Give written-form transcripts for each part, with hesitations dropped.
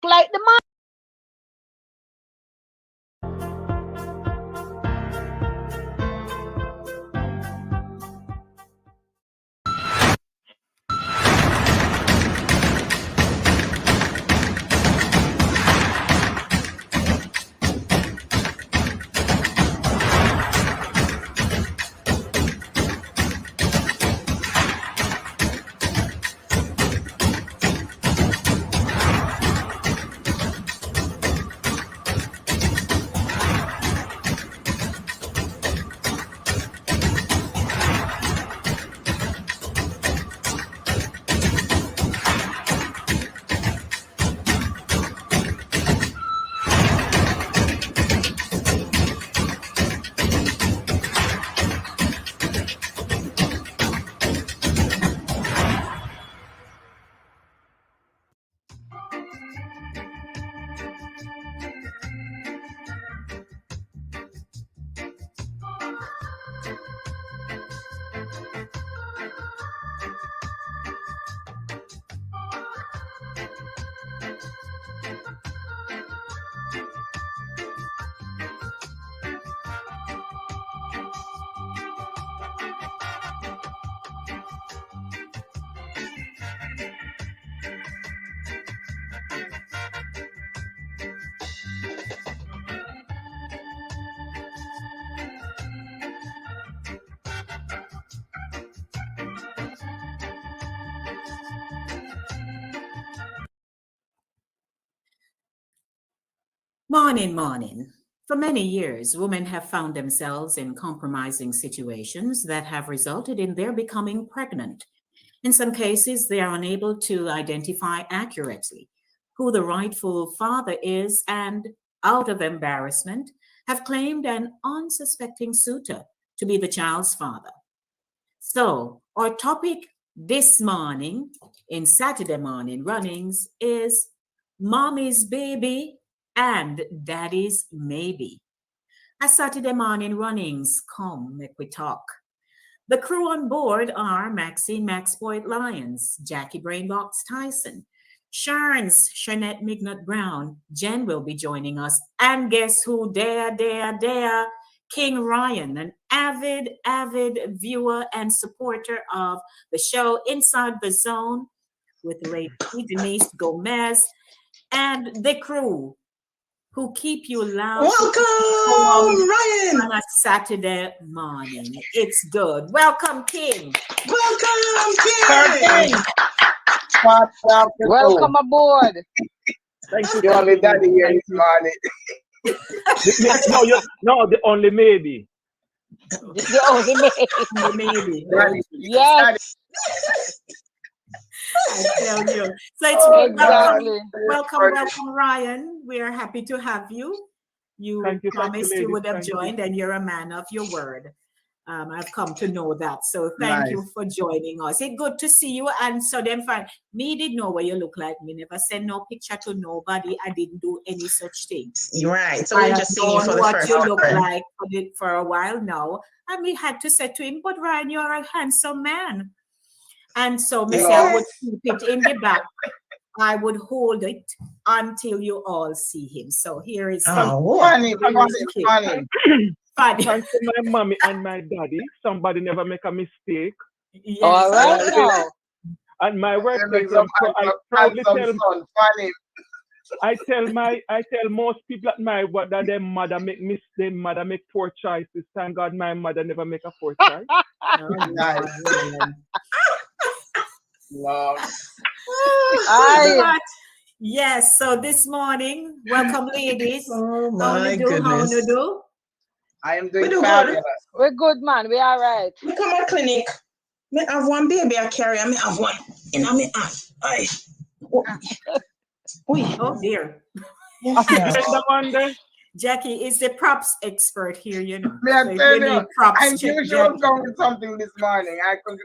like the man. Morning, morning. For many years, women have found themselves in compromising situations that have resulted in their becoming pregnant. In some cases, they are unable to identify accurately who the rightful father is and, out of embarrassment, have claimed an unsuspecting suitor to be the child's father. So, our topic this morning in Saturday morning runnings is Mommy's Baby and Daddy's Maybe. As Saturday morning runnings come, make we talk. The crew on board are Maxine Maxpoint Lyons, Jackie Brainbox Tyson, Sharns, Shanette Mignut Brown. Jen will be joining us. And guess who? Dare, King Ryan, an avid viewer and supporter of the show Inside the Zone with Lady Denise Gomez and the crew who keep you loud. Welcome, Ryan. On a Saturday morning. It's good. Welcome, King. Welcome, King. Welcome aboard. Thank you. The only daddy here this morning. No, the only maybe. The only maybe. Maybe. Yes. I tell you. So it's Exactly. welcome, Ryan. We are happy to have you. You promised you would have joined, and you're a man of your word. I've come to know that. So thank you for joining us. It's good to see you. And so then fine. Me didn't know what you look like. Me never sent no picture to nobody. I didn't do any such thing. You're right. So we're just seeing you for the first time. What you look like for a while now. And we had to say to him, but Ryan, you're a handsome man. And so me say I would keep it in the back. I would hold it until you all see him. So here is funny. Thanks to my mommy and my daddy. Somebody never make a mistake. Yes. All right now. And my workplace, I proudly tell most people at my work that their mother make mistakes, their mother make poor choices. Thank God my mother never make a poor choice. Love. Yes, so this morning, welcome ladies. Oh my goodness. How you do? I am doing fabulous. We're good, man. We all right. We come at clinic. Me have one baby I carry, and me have one. And I me have. Oh dear. Jackie is the props expert here, you know. So if you need props, I'm usually going with something this morning. I could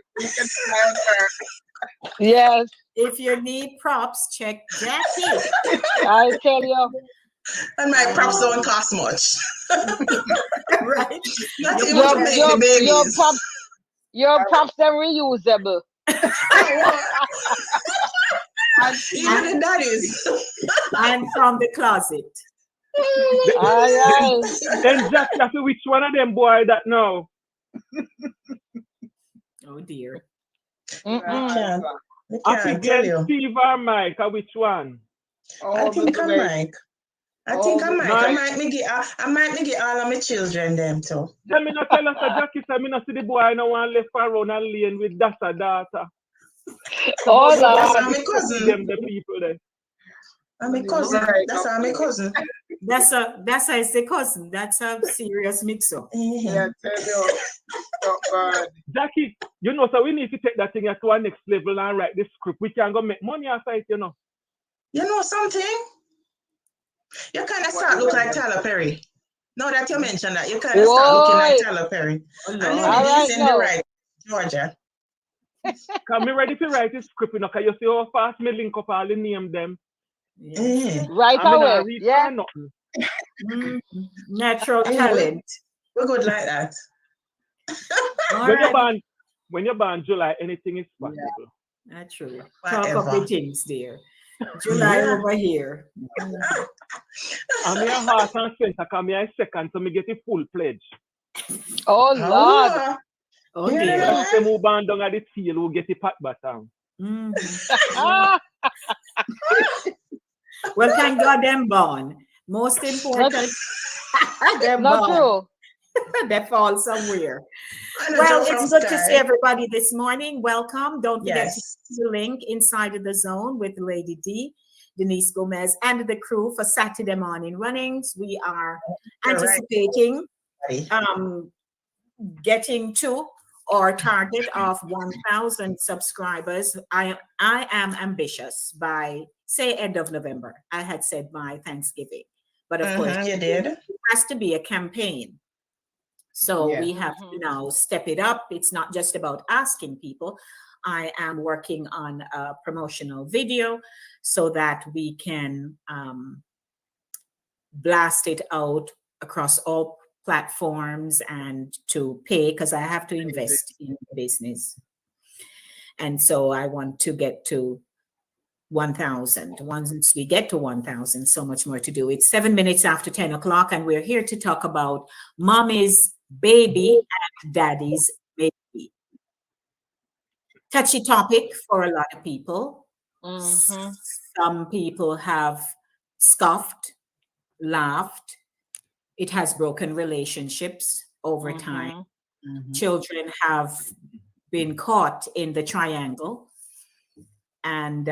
Yes. If you need props, check Jackie. I tell you. And my props don't cost much. Right. Not even to make the babies. Your props are reusable. Even the daddies. And from the closet. Aye, Then Jack, you see which one of them boy that know? Oh dear. I can't I think tell you. Steve or Mike, or which one? I think I'm Mike. I think I'm Mike. I Mike. might me get all of my children them too. Let me not tell us that Jackie said me not see the boy I know one left around and lane with that's a daughter. Oh, That's Lord. all my cousin. Them the people there. I'm my cousin. That's all my cousin. That's a cousin. That's a serious mix-up. Yeah. Jackie, you know, so we need to take that thing to our next level and write the script. We can go make money outside, you know. You know something? You kind of start look like Tyler Perry. Now that you mentioned that, you kind of start looking like Tyler Perry. Oh, I know Lord. it is in the right, Georgia. Come me ready to write the script, you know, because you see how fast me link up all the name them. Yes. Right I mean, I away. read Yeah. nothing. Natural Anyway. talent. We're good like that. All When right. you're born July, anything is possible. That's true. Talk of Whatever. the things, dear. July Yeah. over here. I'm here heart and center, come here second, so me get a full pledge. Oh, Lord. Oh Yeah. dear. Once they move on down at the tail, we'll get a pat bottom. Mhm. Ah, Well, thank God them born. Most important, they're not born. true. They fall somewhere. And a Well, drop it's from good to sky. see everybody this morning. Welcome. Don't forget to Yes. use the link inside of the zone with Lady D, Denise Gomez, and the crew for Saturday morning runnings. We are You're right. anticipating buddy. getting to our target of 1,000 subscribers. I am ambitious by, say, end of November. I had said by Thanksgiving. But of course, You did. it has to be a campaign. So we have to now step it up. It's not just about asking people. I am working on a promotional video so that we can blast it out across all platforms and to pay, because I have to invest in the business. And so I want to get to 1,000. Once we get to 1,000, so much more to do. It's 7 minutes after 10 o'clock, and we're here to talk about mommy's baby and daddy's baby. Touchy topic for a lot of people. Some people have scoffed, laughed. It has broken relationships over time. Children have been caught in the triangle. And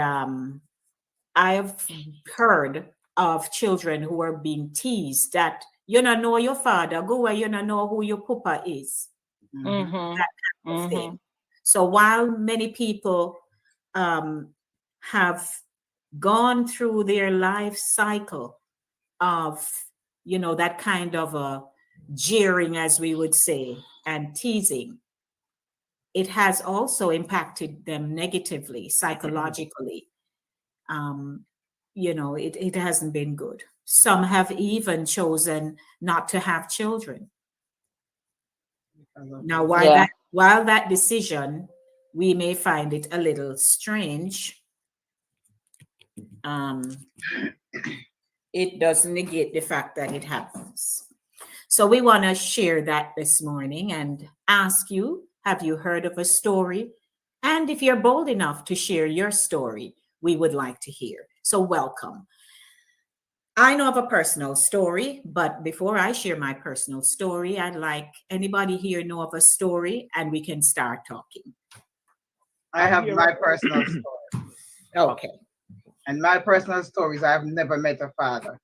I've heard of children who are being teased that you don't know your father, go where you don't know who your papa is. That kind of thing. So while many people have gone through their life cycle of, you know, that kind of a jeering, as we would say, and teasing, it has also impacted them negatively, psychologically. You know, it hasn't been good. Some have even chosen not to have children. Now, while that decision, we may find it a little strange, it doesn't negate the fact that it happens. So we want to share that this morning and ask you, have you heard of a story? And if you're bold enough to share your story, we would like to hear. So welcome. I know of a personal story, but before I share my personal story, I'd like anybody here know of a story and we can start talking. I have my personal story. Okay. And my personal story is I've never met a father.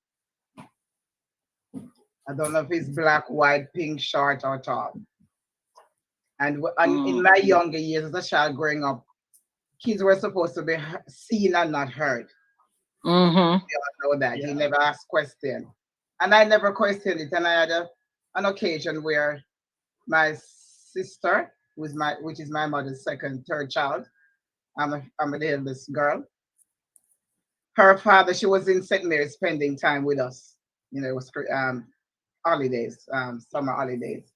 I don't know if he's black, white, pink, short, or tall. And in my younger years as a child growing up, kids were supposed to be seen and not heard. You all know that. You never ask questions. And I never questioned it. And I had an occasion where my sister, which is my mother's third child, I'm the eldest girl. Her father, she was in St. Mary spending time with us. You know, it was holidays, summer holidays.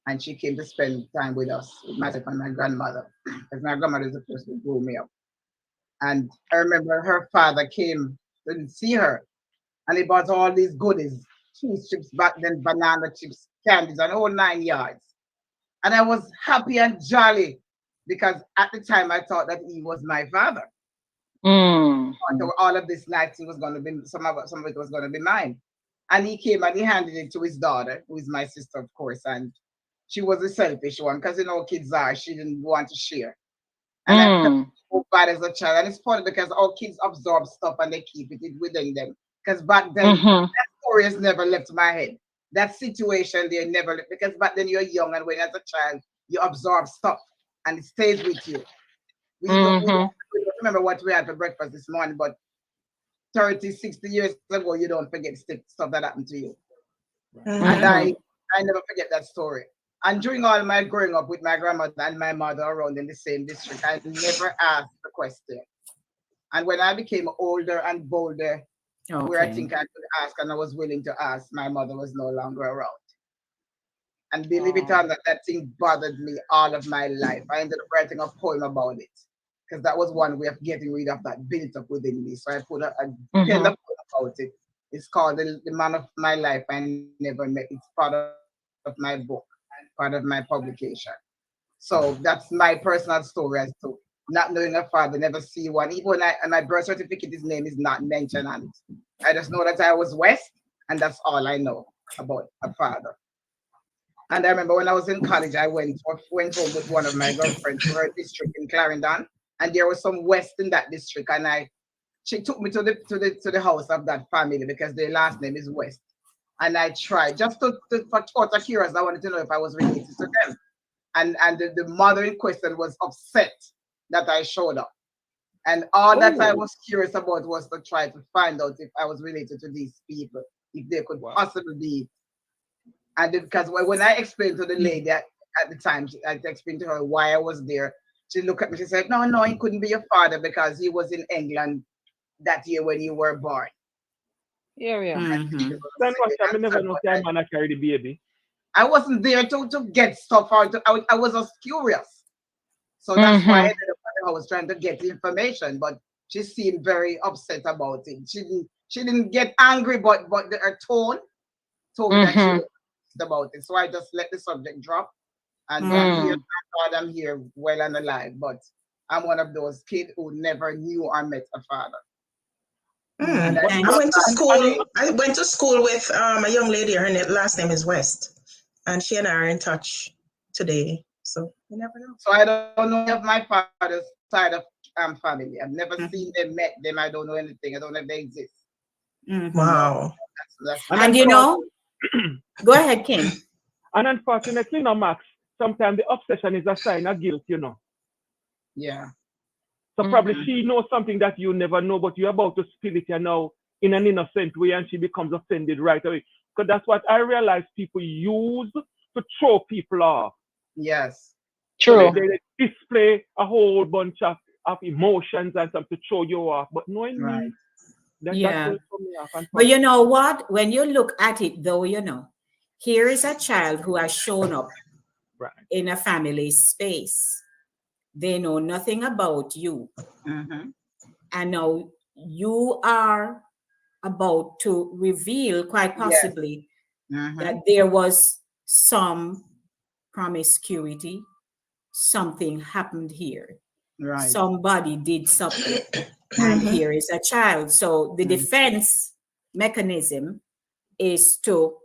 And she came to spend time with us, with myself and my grandmother. Because my grandmother is the person who grew me up. And I remember her father came to see her, and he bought all these goodies, cheese chips back then, banana chips, candies, and all 9 yards. And I was happy and jolly because at the time I thought that he was my father. So all of this nights it was going to be some of it was going to be mine. And he came and he handed it to his daughter, who is my sister, of course, and she was a selfish one because kids are. She didn't want to share, and I felt so bad as a child. And it's funny because all kids absorb stuff and they keep it within them. Because back then that story has never left my head. That situation they never left, because back then you're young and when as a child you absorb stuff and it stays with you. We don't remember what we had for breakfast this morning, but 30, 60 years ago, you don't forget stuff that happened to you. And I never forget that story. And during all my growing up with my grandmother and my mother around in the same district, I never asked the question. And when I became older and bolder, where I think I could ask and I was willing to ask, my mother was no longer around. And believe it or not, that thing bothered me all of my life. I ended up writing a poem about it, because that was one way of getting rid of that built up within me. So I put a pen about it. It's called the Man of My Life I Never Met. It's part of my book, part of my publication. So that's my personal story as to not knowing a father, never see one. Even when my birth certificate, his name is not mentioned on it. I just know that I was West, and that's all I know about a father. And I remember when I was in college, I went home with one of my girlfriends to her district in Clarendon, and there was some West in that district, and she took me to the house of that family because their last name is West. And I tried just for out of curiosity, I wanted to know if I was related to them. And the mother in question was upset that I showed up. And all that I was curious about was to try to find out if I was related to these people, if they could possibly be. And because when I explained to the lady at the time, I explained to her why I was there. She looked at me, she said, no, he couldn't be your father because he was in England that year when you were born. Yeah. Then what time never know that man carry the baby. I wasn't there to get stuff out. I was just curious. So that's why I ended up at the house trying to get the information. But she seemed very upset about it. She didn't get angry, but her tone told me that she was upset about it. So I just let the subject drop. And I'm here, thank God I'm here well and alive. But I'm one of those kids who never knew or met a father. I went to school with a young lady. Her last name is West, and she and I are in touch today. So you never know. So I don't know of my father's side of family. I've never seen them, met them. I don't know anything. I don't know if they exist. Wow. And go ahead, King. And unfortunately, Max, sometimes the obsession is a sign of guilt, Yeah. So probably she knows something that you never know, but you're about to spill it now in an innocent way, and she becomes offended right away. Because that's what I realize people use to throw people off. Yes. True. So they display a whole bunch of emotions and something to throw you off. But knowing me, that's what throw me off. But you know what? When you look at it, though, here is a child who has shown up in a family space. They know nothing about you. And now you are about to reveal, quite possibly, that there was some promiscuity. Something happened here. Right. Somebody did something. And here is a child. So the defense mechanism is to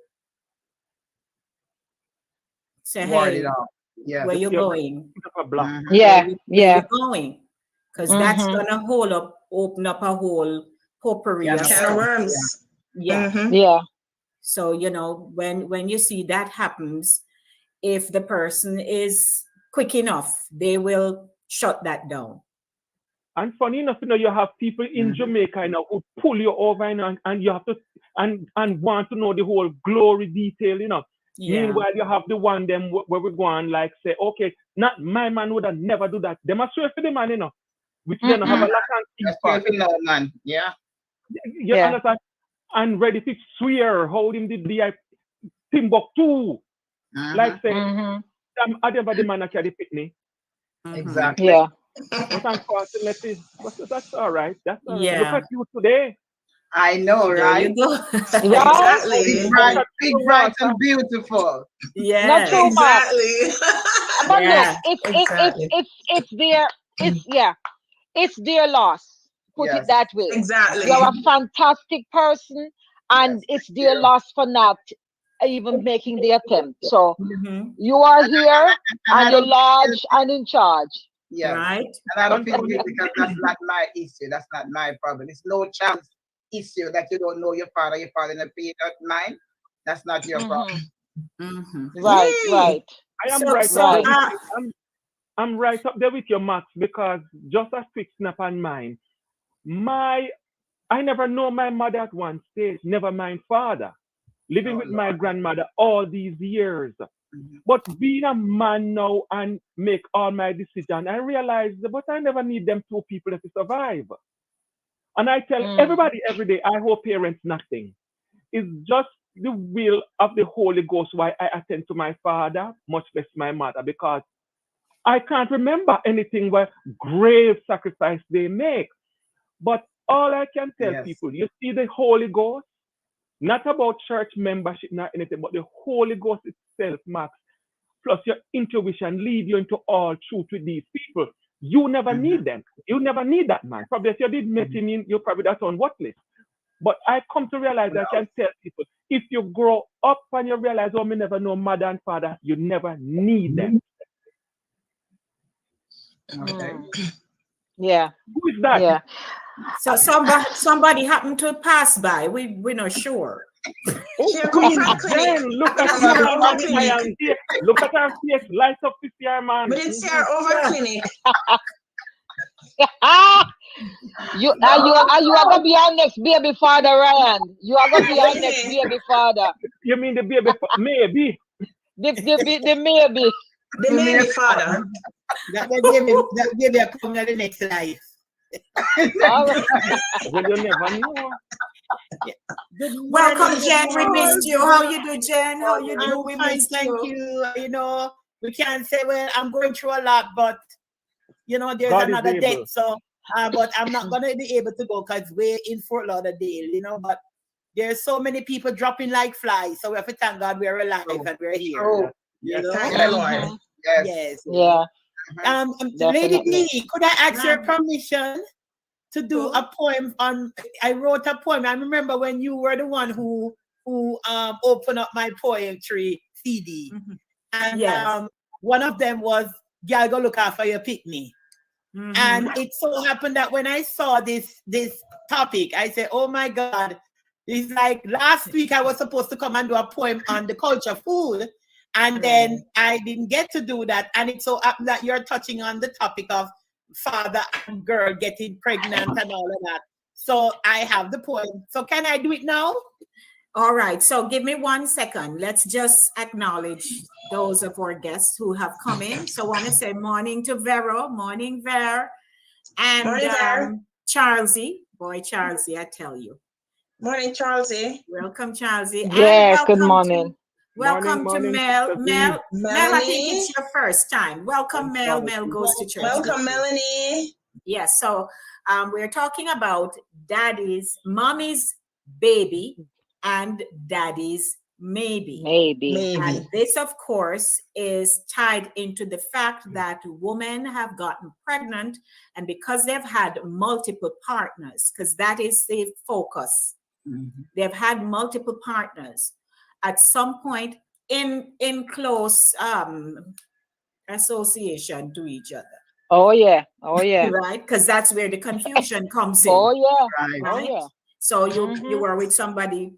say, hey, where you going? Yeah. Where you going? Because that's gonna open up a whole potpourri of can of worms. Yeah. So when you see that happens, if the person is quick enough, they will shut that down. And funny enough, you have people in Jamaica who pull you over and you have to and want to know the whole glory detail, Meanwhile, you have the one them where we go and say, okay, not my man would have never do that. They must swear for the man, which they don't have a lot of man. Yeah. Understand? And ready to swear, hold him the Timbuktu. Like say, I never the man carry the pitney. Exactly. Yeah. But unfortunately, that's all right. That's all right. Yeah. Look at you today. I know, There right? you go. Exactly. Big, bright, and beautiful. Yes. Not too much. Exactly. But Yeah, look, exactly. it's their loss. Put it Yes. that way. Exactly. You're a fantastic person, and Yes, it's their loss for not even making the attempt. So Mhm. you are here, I and you're don't large and in charge. Yes. Right. And I don't feel guilty because that's not my issue. That's not my problem. It's no chance issue that you don't know your father in a period of mine. That's not your problem. Mhm. Right, Yay. right. I am So, right so, up there with uh, you. I'm right up there with your Max, because just a quick snap on mine. I never know my mother at one stage, never mind father. Living Oh, with Lord. my grandmother all these years. Mhm. But being a man now and make all my decisions, I realize that, but I never need them two people to survive. And I tell everybody every day, I hope parents nothing. It's just the will of the Holy Ghost why I attend to my father, much less my mother, because I can't remember anything where grave sacrifice they make. But all I can tell Yes. people, you see the Holy Ghost, not about church membership, not anything, but the Holy Ghost itself, Max, plus your intuition lead you into all truth with these people. You never need them. You never need that man. Probably if you did meet him in, you're probably that's on what list. But I come to realize I can tell people, if you grow up and you realize, oh, me never know mother and father, you never need them. Okay. Yeah, Who is that? yeah. so somebody happened to pass by. We're not sure. She come from clinic. Jen, look I at come from her over face. clinic. Look at her face. Light up this year, man. We didn't see her over clinic. You are gonna be our next baby father, Ryan. You are gonna be our next baby father. You mean the baby? Maybe. The maybe. The baby father. That baby are coming to the next life. All right. Well, you never know. Welcome, Jen. We missed you. How you do, Jen? How you do? I'm We fine, missed thank you. you. You know, we can't say, well, I'm going through a lot, but you know, there's God is another able. date. So, but I'm not gonna be able to go because we're in Fort Lauderdale, you know. But there's so many people dropping like flies, so we have to thank God we're alive and we're here. Oh, You yes. know? Thank the Lord. Yes. Yes. Yeah. Lady Definitely. D, could I ask your permission to do a poem on? I wrote a poem. I remember when you were the one who opened up my poetry CD, and Yes. one of them was "Girl, go look after your picnic." And it so happened that when I saw this topic, I said, "Oh my God!" It's like last week I was supposed to come and do a poem on the culture food, and then I didn't get to do that. And it so happened that you're touching on the topic of father and girl getting pregnant and all of that. So I have the poem. So can I do it now? All right. So give me 1 second. Let's just acknowledge those of our guests who have come in. So I want to say morning to Vero, morning Ver, and Morning, Ver. Charlesy. Boy, Charlesy, I tell you. Morning, Charlesy. Welcome, Charlesy. Yes, And good morning. welcome to Mel. Sister Mel, I think Melanie. it's your first time. Welcome, Mel. Mel goes to church. Welcome, Melanie. Yes. So we're talking about mommy's baby and daddy's maybe. Maybe. And this, of course, is tied into the fact that women have gotten pregnant, and because they've had multiple partners, because that is the focus, they've had multiple partners at some point in close association to each other. Oh yeah. Oh yeah. Right? Because that's where the confusion comes in. Oh yeah. Right? Oh yeah. So you were with somebody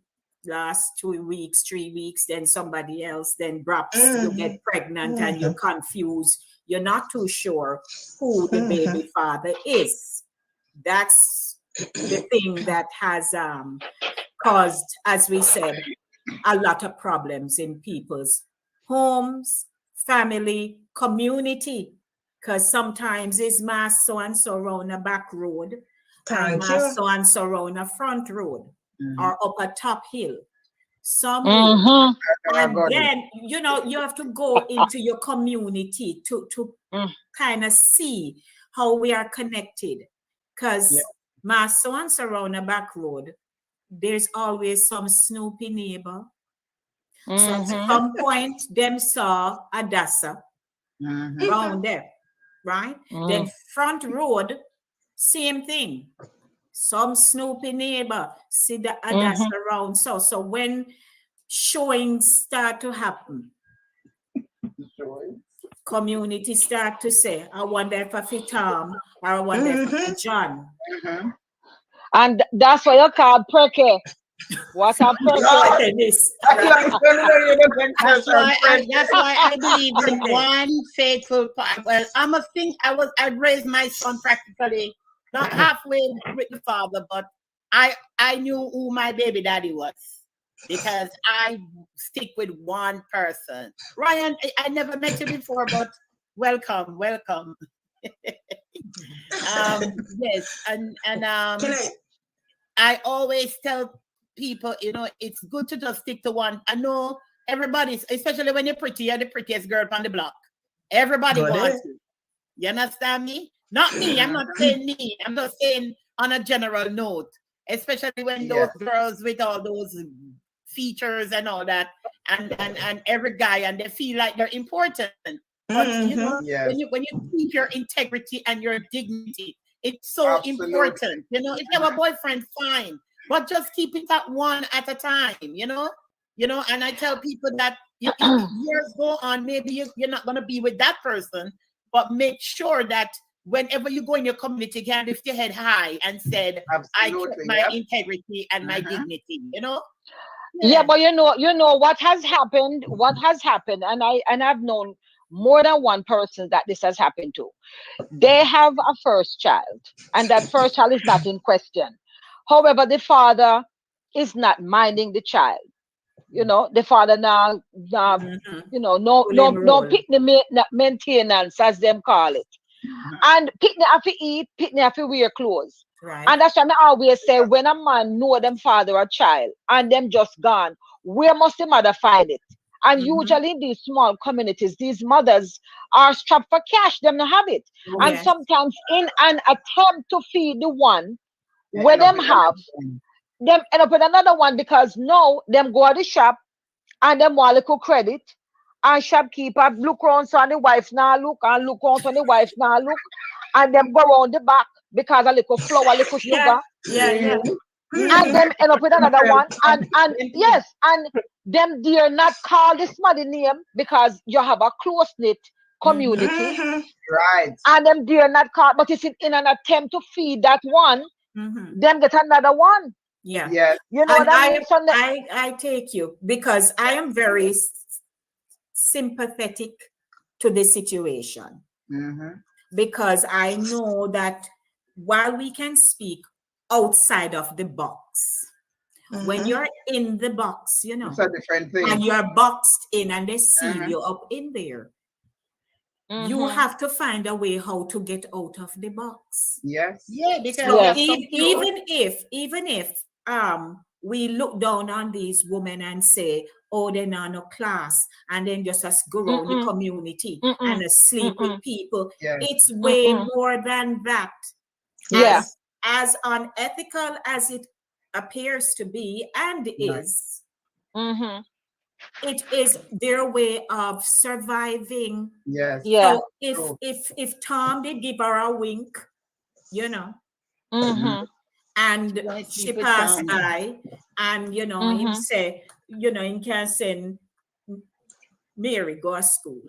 last 2 weeks, 3 weeks, then somebody else, then perhaps you get pregnant and you're confused. You're not too sure who the baby father is. That's the thing that has caused, as we said, a lot of problems in people's homes, family, community. Because sometimes it's mass so and so around a back road, and mass so and so around a front road, or up a top hill. some Mm-hmm. and then you have to go into your community to kind of see how we are connected, because my so-and-so around a back road, there's always some snoopy neighbor. So at some point them saw a dassa around there, right? Then front road, same thing. Some snoopy neighbor see the dassa around. So when showings start to happen, community start to say, I wonder if I fit Tom or I wonder if I fit John. And that's why you call perky. What a perky. That's why I believe in one faithful part. Well, I'd raised my son practically not halfway with the father, but I knew who my baby daddy was, because I stick with one person. Ryan, I never met you before, but welcome. Yes, and I always tell people, it's good to just stick to one. I know everybody's, especially when you're pretty, you're the prettiest girl on the block. Everybody wants you. You understand me? Not me. I'm not saying me. I'm just saying on a general note, especially when those girls with all those features and all that, and every guy, and they feel like they're important. But when you keep your integrity and your dignity, it's so important. If you have a boyfriend, fine, but just keep it at one at a time. And I tell people that if years go on, maybe you're not going to be with that person, but make sure that whenever you go in your community, you can lift your head high and said, I kept my integrity and my dignity. Yeah, but you know what has happened. And I've known more than one person that this has happened to. They have a first child, and that first child is not in question. However, the father is not minding the child. The father now, no picnic maintenance, as them call it. And picnic have to eat, picnic have to wear clothes. Right. And that's why I always say, when a man know them father or child and them just gone, where must the mother find it? And usually in these small communities, these mothers are strapped for cash, them to have it. And sometimes in an attempt to feed the one where them have, them end up with another one, because now them go to the shop and them want little credit. And shopkeeper look around so the wife now look, and look around so the wife now look, and them go around the back because a little flour, a little sugar. And them end up with another one. And them dare not call this mother name, because you have a close-knit community. Right. And them dare not call, but it's in an attempt to feed that one, them get another one. Yeah. Yes. You know what I mean? So I take you, because I am very sympathetic to the situation, because I know that while we can speak outside of the box, when you're in the box, it's a different thing, and you're boxed in and they seal you up in there, you have to find a way how to get out of the box. Yes. Yeah, because even if we look down on these women and say, oh, they're not no class, and then just go around the community and sleep with people. It's way more than that. As unethical as it appears to be and is, it is their way of surviving. Yes. Yeah. So if Tom did give her a wink, and she passed by, and him say, him can send Mary go to school.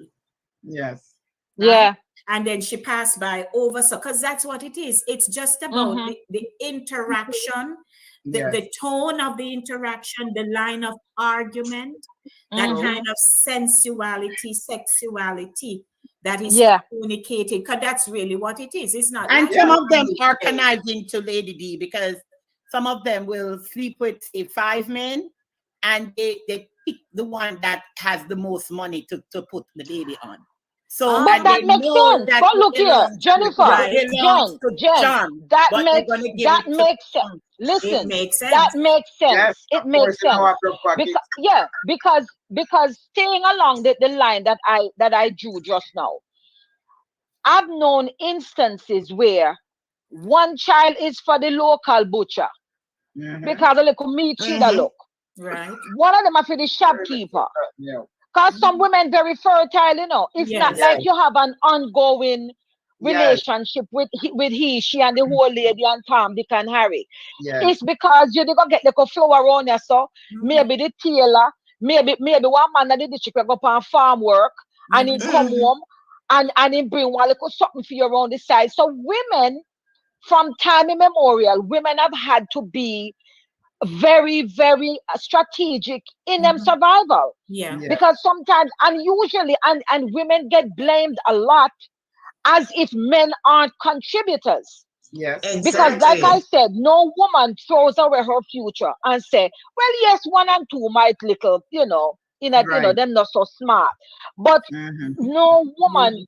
Yes. Right? Yeah. And then she passed by over, so because that's what it is. It's just about the interaction, the tone of the interaction, the line of argument, that kind of sensuality, sexuality that is communicated, because that's really what it is. It's not. And some of them are conniving to Lady D, because some of them will sleep with 5 men, and they pick the one that has the most money to put the baby on. So but that makes sense. But look here, Jennifer, Jen, that makes sense. Listen, it makes sense. that makes sense. Yes, it makes sense. Because staying along the line that I drew just now, I've known instances where one child is for the local butcher because of the meat she da look. Right. One of them are for the shopkeeper. Yeah. Because some women very fertile, you know. It's not like you have an ongoing relationship with he, she, and the whole lady and Tom, Dick, and Harry. Yes. It's because you go get like a flower around you, so maybe the tailor, maybe one man that the district go on farm work and he come home and he bring one little something for you around the side. So women, from time immemorial, women have had to be very, very strategic in them survival. Yeah. Because sometimes, and usually, and women get blamed a lot as if men aren't contributors. Yes. Exactly. Because like I said, no woman throws away her future and say, well, yes, 1 and 2 might little, you know, them not so smart. But no woman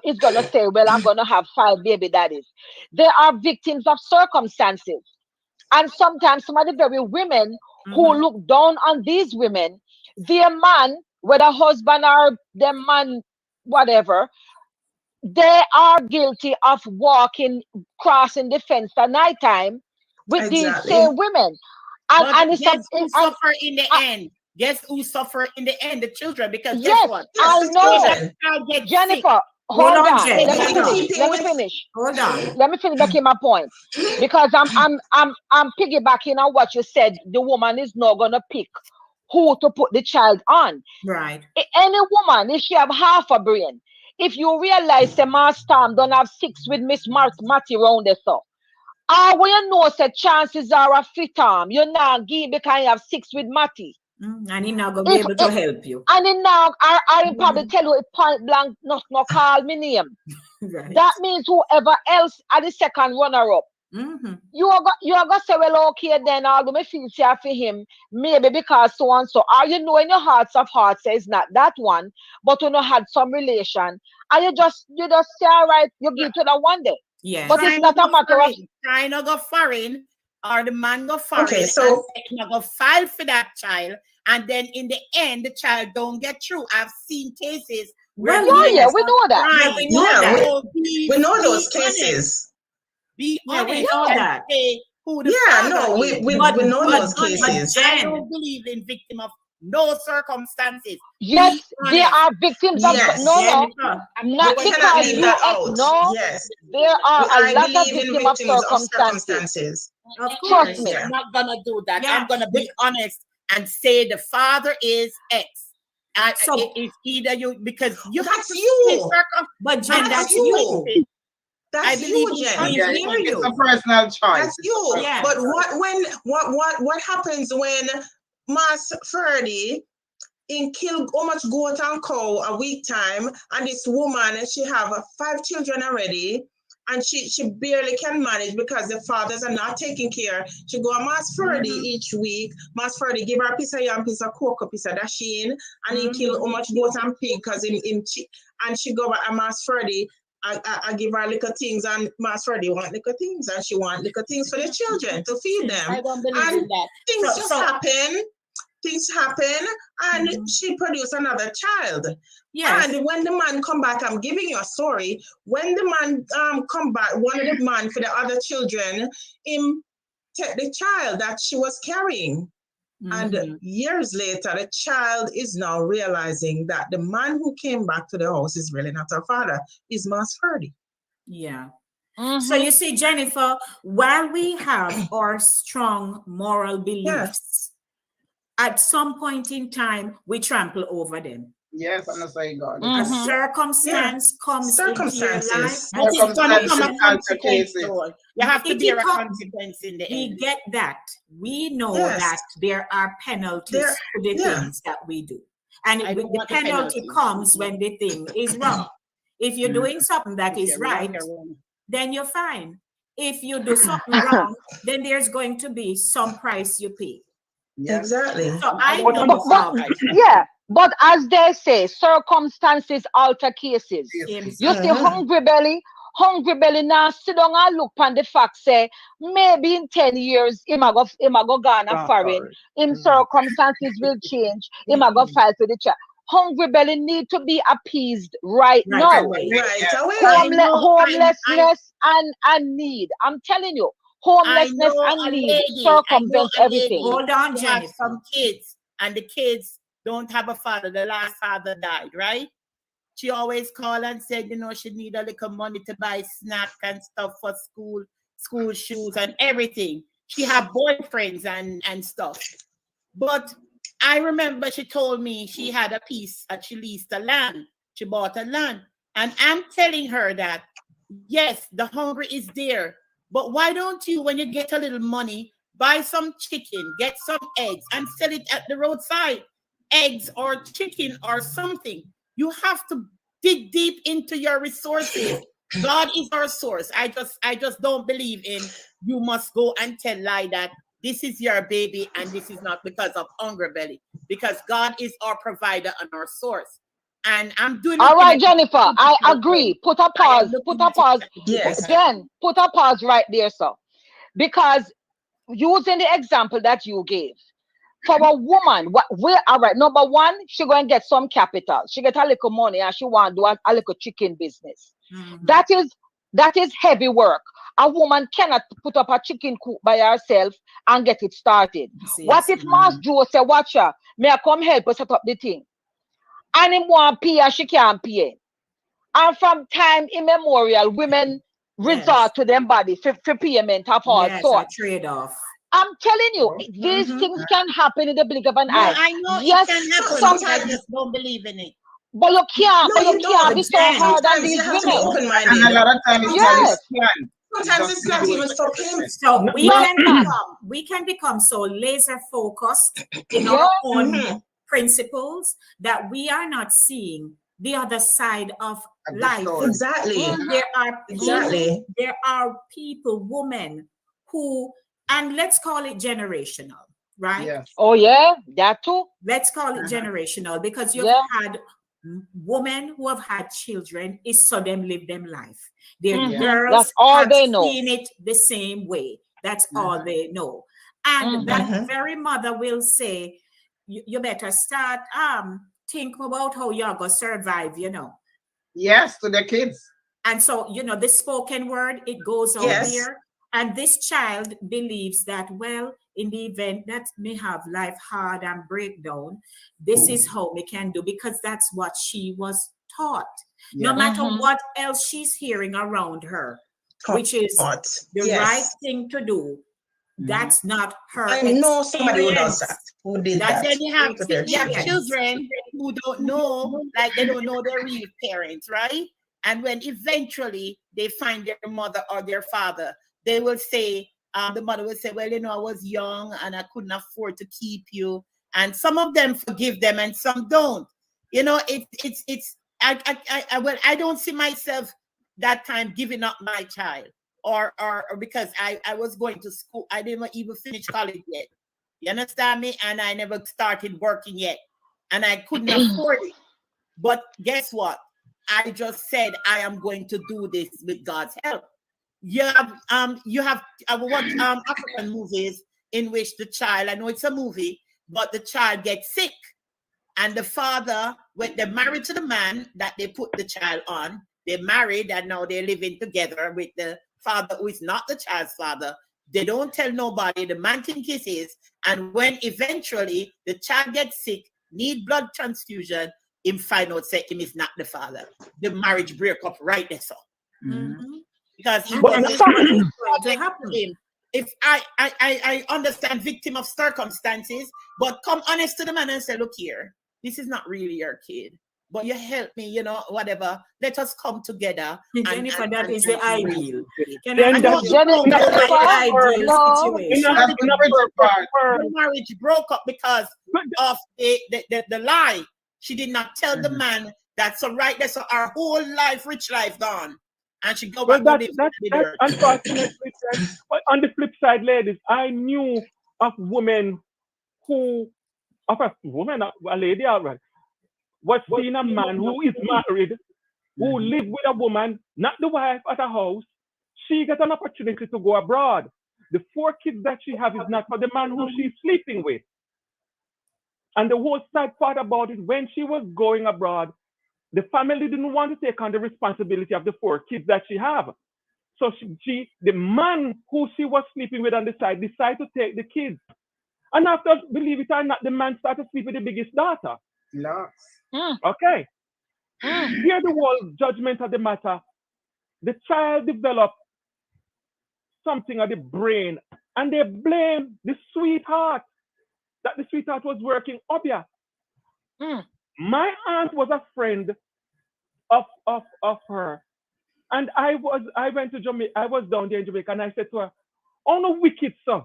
is gonna say, well, I'm gonna have 5 baby daddies. They are victims of circumstances. And sometimes some of the very women who look down on these women, their man, whether husband or their man, whatever, they are guilty of crossing the fence at nighttime with these same women. And it's guess who suffer in the end? Guess who suffer in the end? The children. Because guess what? I know. Jennifer, hold on. Let me finish. Hold on. Let me finish making my point. Because I'm piggybacking on what you said. The woman is not gonna pick who to put the child on. Right. Any woman, if she have half a brain, if you realize the master don't have 6 with Miss Matty round there, so when you know the chances are a fit arm, you now give because you have 6 with Matty. And he not gonna be able to help you. And then now I probably tell you it point blank, not call me name. Right. That means whoever else at the second runner up. You are gonna say, well, okay, then I'll do me feel sorry for him, maybe because so and so. Or you know in your hearts of hearts it's not that one, but you know had some relation, and you just say, all right, you give to the one day. Yeah. But it's not a matter of trying to go foreign, or the man go foreign, Okay, so and go file for that child, and then in the end the child don't get through. I've seen cases. We know that. We know those cases. Be honest. We know that. We know those cases. I don't believe in victim of no circumstances. Yes, they are victims of no. Not because you no. Yes, there are a lot of victims of circumstances. Of course, I'm not gonna do that. Yeah. I'm gonna be honest and say the father is X. So it's either you, because you that's you. But Jen, that's you. That's you, Jen. It's a personal choice. That's you. Yeah. But what happens when Mass Ferdy in kill how much goat and cow a week time, and this woman, she have 5 children already, and she barely can manage because the fathers are not taking care. She go a Mass Ferdy each week. Mass Ferdy give her a piece of yam, piece of cocoa, piece of dasheen, and he kill how much goat and pig because and she go back a Mass Ferdy. I give her little things, and Mass Ferdy want little things, and she want little things for the children to feed them. I don't believe in that. Things happen. Things happen, and she produced another child. Yes. And when the man come back, I'm giving you a story. When the man come back, one of the man for the other children, him take the child that she was carrying. And years later, the child is now realizing that the man who came back to the house is really not her father, is Mass Ferdy. Yeah. So you see, Jennifer, while we have our strong moral beliefs, at some point in time, we trample over them. Yes, I'm not saying God. A circumstance comes into your life. But it's going to come a consequence. You have to bear a consequence in the end. We get that. We know that there are penalties to the things that we do. And the penalty comes when the thing is wrong. If you're doing something that is right, then you're fine. If you do something wrong, then there's going to be some price you pay. Exactly. So I know But as they say, circumstances alter cases. Yes. You see, hungry belly now sit down and look on the fact say, maybe in 10 years, him a go Ghana That's foreign, correct. him circumstances will change, him a go fight for the child. Hungry belly need to be appeased right Right now. away. Right away. I know, Homelessness and need. I'm telling you, I homelessness know and a need lady. I know circumvents a everything. lady. Hold on, She has Jennifer. some kids, and the kids don't have a father. The last father died, right? She always called and said, she need a little money to buy snack and stuff for school shoes and everything. She had boyfriends and stuff. But I remember she told me she had a piece and she leased a land. She bought a land. And I'm telling her that, yes, the hunger is there. But why don't you, when you get a little money, buy some chicken, get some eggs, and sell it at the roadside? Eggs or chicken or something. You have to dig deep into your resources. God is our source. I just don't believe in you must go and tell lie that this is your baby and this is not because of hunger belly. Because God is our provider and our source. And I'm doing All right, Jennifer, I agree. Put a pause. Yes. Jen, put a pause right there, sir. Because using the example that you gave, for a woman, all right, number one, she go and get some capital. She get a little money and she want to do a little chicken business. Mhm. That is heavy work. A woman cannot put up a chicken coop by herself and get it started. What if Master Joe say, watch her, may I come help her set up the thing? And him want pay and she can't pay. And from time immemorial, women resort to them body for payment of all Yes, a sorts. trade-off. I'm telling you, these things can happen in the blink of an No, eye. I know Yes, it can happen. sometimes- I just don't believe in it. but you can't, No, you don't. be so hard on Sometimes these you have to be women. open-minded. And a lot of times it's not Yes. a scam. Sometimes it's not even for payment. So No, we can become so laser focused in our Yeah. own principles that we are not seeing the other side of Of the life. story. Exactly. There are people, women who, and let's call it generational, right? Yes. Oh yeah, that too. Let's call it generational because you've Yeah. had women who have had children, is so them live them life. Their Mhm. girls That's all have they know. seen it the same way. That's all they know. And that very mother will say, you better start think about how you're gonna survive, Yes, to the kids. And so, the spoken word, it goes out Yes. there. And this child believes that, well, in the event that may have life hard and breakdown, this is how we can do, because that's what she was taught. No matter what else she's hearing around her, which is the right thing to do. That's not her. I know somebody who does that, who did that. Then you have children who don't know, like they don't know their real parents, right? And when eventually they find their mother or their father, they will say, the mother will say, well, I was young and I couldn't afford to keep you. And some of them forgive them and some don't. I don't see myself that time giving up my child. Or because I was going to school. I didn't even finish college yet. You understand me? And I never started working yet. And I couldn't afford it. But guess what? I just said I am going to do this with God's help. You have watched African movies in which the child, I know it's a movie, but the child gets sick. And the father, when they're married to the man that they put the child on, they're married and now they're living together with the father who is not the child's father. They don't tell nobody. The man can kisses. And when eventually the child gets sick, need blood transfusion, him find out say him is not the father. The marriage break up right there, so. Because he was to happen. If I understand victim of circumstances, but come honest to the man and say, look here, this is not really your kid. But you help me, whatever. Let us come together. Jennifer, that is the ideal. The marriage broke up because of the lie. She did not tell the man that, so right there, so our whole life, rich life gone. And she go back to that's unfortunate. But on the flip side, ladies, I knew of women who, of a woman, a lady outright, was seeing a man who is married, who live with a woman, not the wife, at a house. She got an opportunity to go abroad. The 4 kids that she have is not for the man who she's sleeping with. And the whole sad part about it, when she was going abroad, the family didn't want to take on the responsibility of the 4 kids that she have. So the man who she was sleeping with on the side decided to take the kids. And after, believe it or not, the man started to sleep with the biggest daughter. No. Okay. Here the whole judgment of the matter. The child developed something of the brain, and they blame the sweetheart, that the sweetheart was working up here. My aunt was a friend of her. And I went to Jamaica, I was down there in Jamaica, and I said to her, "Oh no, wicked sir.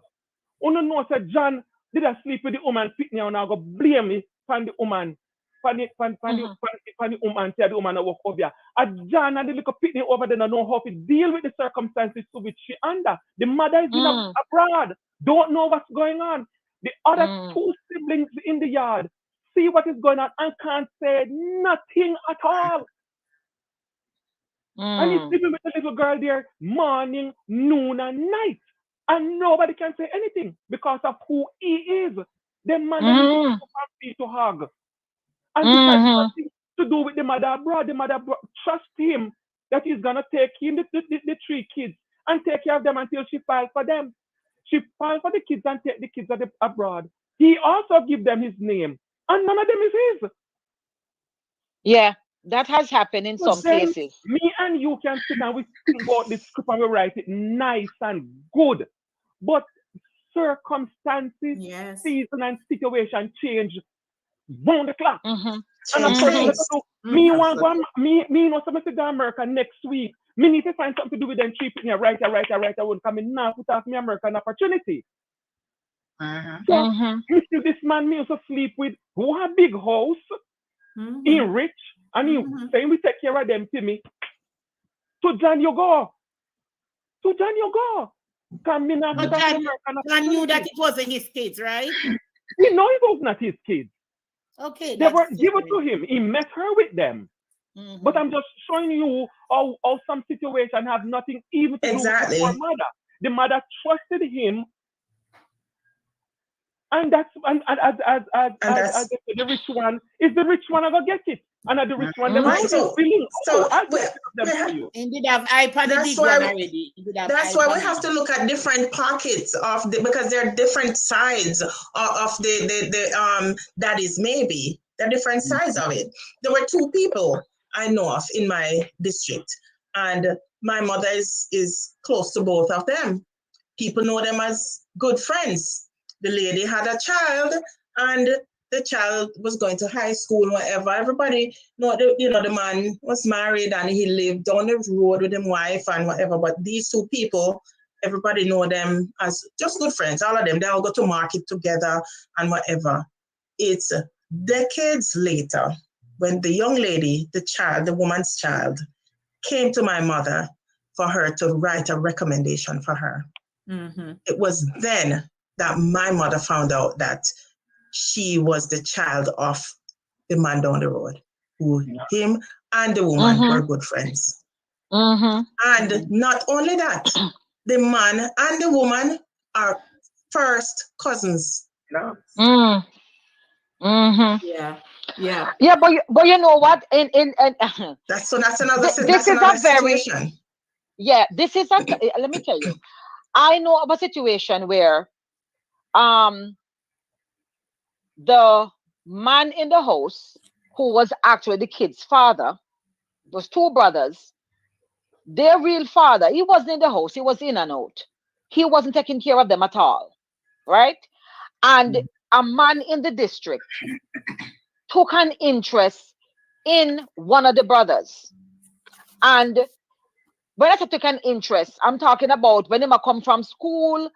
Oh no, no, said John, did I sleep with the woman pick me and I go blame me from the woman. From the woman, say the woman I walk over here. And John and the little pitney over there don't know how to deal with the circumstances to which she under. The mother is in abroad, don't know what's going on. The other 2 siblings in the yard see what is going on and can't say nothing at all. And he's living with the little girl there morning, noon, and night. And nobody can say anything because of who he is. The man is to hug. And this has nothing to do with the mother abroad. The mother trust him that he's going to take him, the 3 kids, and take care of them until she files for them. She filed for the kids and take the kids abroad. He also give them his name. And none of them is his. Yeah, that has happened in some cases. Me and you can sit and we think about the script and we write it nice and good. But circumstances, season, and situation change round the clock. And I'm person me know something to go to America next week. Me need to find something to do with them cheap here, right. I won't come in now, put off me American opportunity. So you see this man me also sleep with who have big house, he rich, and he saying we take care of them to me. To John you go. Come in and John knew that it wasn't his kids, right? He know it was not his kids. Okay. They were given to him. He met her with them. But I'm just showing you how some situation have nothing even to do with her mother. The mother trusted him. And that's as the rich one is the rich one. I go get it, and the rich one them feeling. Indeed, that's why we have to look at different pockets of because there are different sides of the that is maybe there are different sides of it. There were 2 people I know of in my district, and my mother is close to both of them. People know them as good friends. The lady had a child, and the child was going to high school, whatever. Everybody know the man was married and he lived down the road with his wife and whatever. But these 2 people, everybody know them as just good friends. All of them, they all go to market together and whatever. It's decades later when the young lady, the woman's child, came to my mother for her to write a recommendation for her. It was then that my mother found out that she was the child of the man down the road, who him and the woman were good friends. And not only that, the man and the woman are first cousins. Yeah, but you know what? That's another this is a very situation. This is a let me tell you. I know of a situation where the man in the house, who was actually the kid's father, was 2 brothers. Their real father, he wasn't in the house, he was in and out. He wasn't taking care of them at all, right? And a man in the district took an interest in one of the brothers. And when I say took an interest, I'm talking about when he come from school,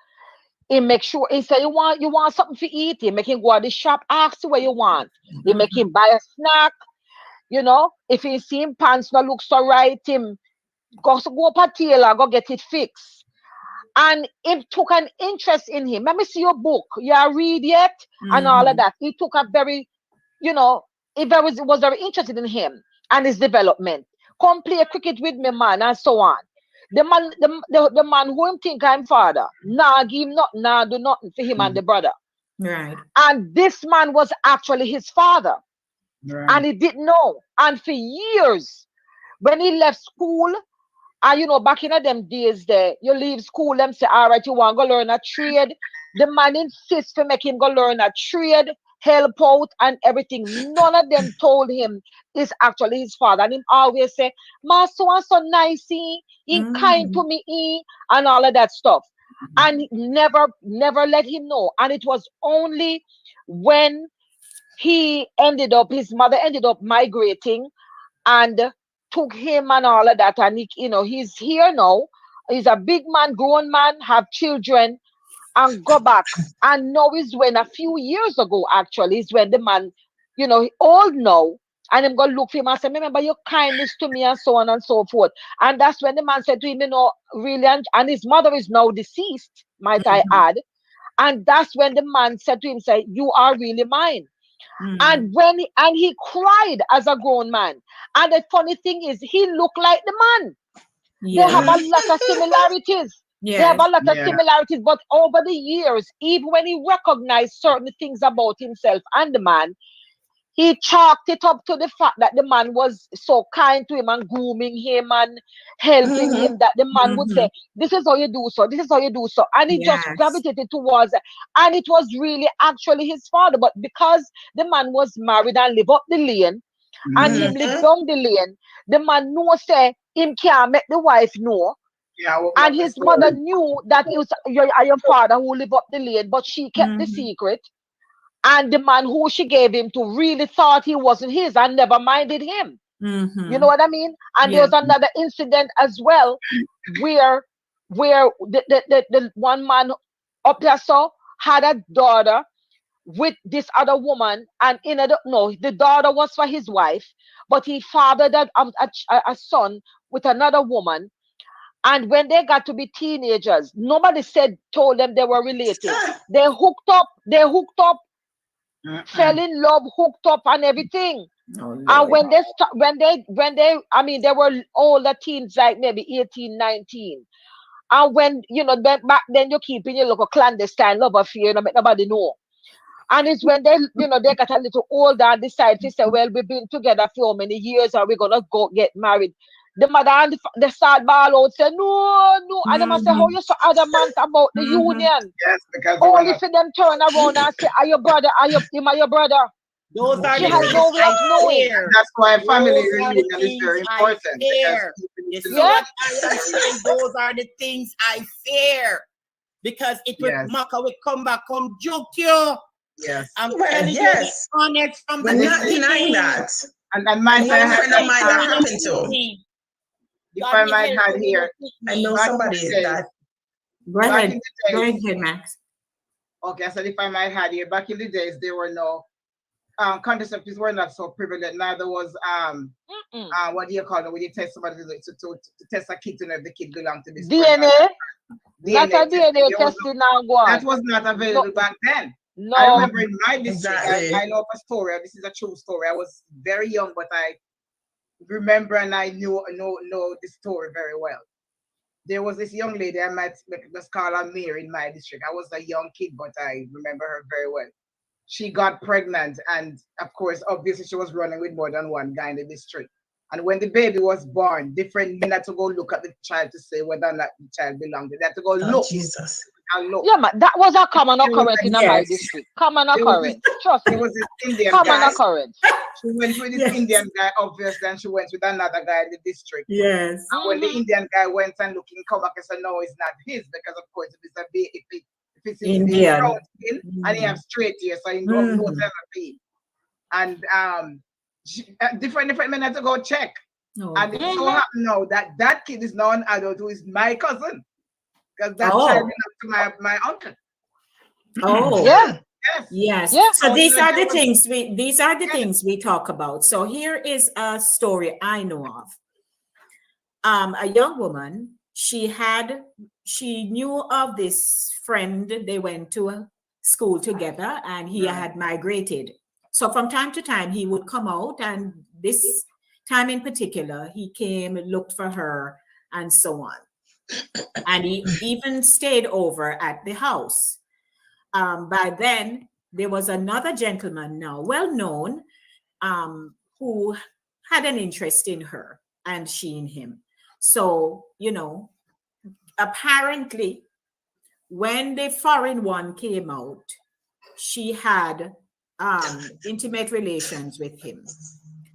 he make sure he say you want something to eat. He make him go to the shop, ask you what you want. He make him buy a snack. If he see him pants not look so right, him go up a tailor, go get it fixed. And it took an interest in him. Let me see your book. You read yet? And all of that. He took a very, if I was very interested in him and his development. Come play cricket with me, man, and so on. The man who him think I'm father, nah, give him nothing, nah, do nothing for him and the brother. Right. And this man was actually his father. Right. And he didn't know. And for years, when he left school, and you know, back in them days there, you leave school, them say, all right, you want to go learn a trade. The man insists to make him go learn a trade, help out and everything. None of them told him is actually his father. And him always say, Ma, so and so nice, he kind to me, and all of that stuff. And never let him know. And it was only when his mother ended up migrating and took him and all of that. And he's here now. He's a big man, grown man, have children, and go back. And now is when a few years ago, actually, is when the man, he old now. And I'm going to look for him and say, remember your kindness to me and so on and so forth. And that's when the man said to him, really, and his mother is now deceased, might I add. And that's when the man said to him, say, you are really mine. And he cried as a grown man. And the funny thing is, he looked like the man. They have a lot of similarities. They have a lot of similarities. But over the years, even when he recognized certain things about himself and the man, he chalked it up to the fact that the man was so kind to him and grooming him and helping him, that the man would say, this is how you do so, this is how you do so. And he just gravitated towards it. And it was really actually his father. But because the man was married and lived up the lane, and him lived down the lane, the man knew, say, him can't make the wife know. And his mother knew that it was your father who lived up the lane, but she kept the secret. And the man who she gave him to really thought he wasn't his and never minded him. You know what I mean? And there was another incident as well where the one man up there had a daughter with this other woman, and the daughter was for his wife, but he fathered a son with another woman. And when they got to be teenagers, nobody told them they were related. They hooked up, fell in love, hooked up and everything. And when they were older teens, like maybe 18, 19. And when, back then you're keeping your little clandestine love affair, make nobody know. And it's when they got a little older and decided to say, well, we've been together for how many years and we're going to go get married. The mother and the sad ball out say, no. And they must say, how you so adamant about the union? Yes, because only for them turn around and say, are your brother? Are your brother? Those are she the has no way of knowing. That's why family reunion is very important. You see what I am saying? Those are the things I fear. Because it will Maka will come back, come joke you. Yes. I'm telling you, it's honest from the beginning. We're not denying that. And my friend that happened to. If I might add here, I know somebody that. Go ahead, Max. Okay, so if I might add here, back in the days, there were no contraceptives were not so prevalent. Neither was what do you call it when you test somebody to test a kid to know if the kid belonged to this DNA. That's a DNA testing now. That was not available back then. No. I remember in my district, I know a story. This is a true story. I was very young, but I remember and I know the story very well. There was this young lady I met, let's call her Mary, in my district. I was a young kid, but I remember her very well. She got pregnant, and of course, obviously, she was running with more than one guy in the district. And when the baby was born, different men had to go look at the child to say whether or not the child belonged. They had to go look. Jesus. Yeah, man, that was a common occurrence in my district. Common occurrence. Trust me. It was this Indian common guy. Occurrence. She went with this Indian guy, obviously, and she went with another guy in the district. Yes. And when the Indian guy went and looking, come back and said, no, it's not his, because of course, if it's Indian brown skin and he have straight hair, so he don't know be. And different men had to go check. And it so happened now that kid is now an adult who is my cousin. Because that child belongs to my uncle. Oh, yeah. Yes. So these are the things we talk about. So here is a story I know of. A young woman, she knew of this friend. They went to a school together and he had migrated. So from time to time, he would come out, and this time in particular, he came, looked for her, and so on. And he even stayed over at the house. By then, there was another gentleman now, well known, who had an interest in her and she in him. So, you know, apparently, when the foreign one came out, she had intimate relations with him.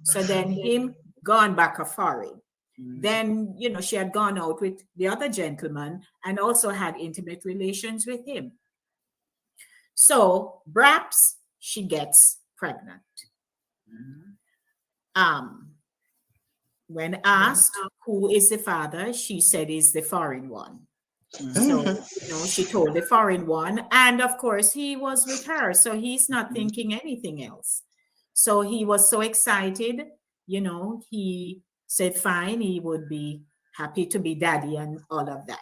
So then him gone back a foreign. Then, you know, she had gone out with the other gentleman and also had intimate relations with him. So perhaps she gets pregnant. When asked who is the father, she said is the foreign one. So, you know, she told the foreign one, and of course he was with her, so he's not thinking anything else. So he was so excited, you know, he said fine, he would be happy to be daddy and all of that.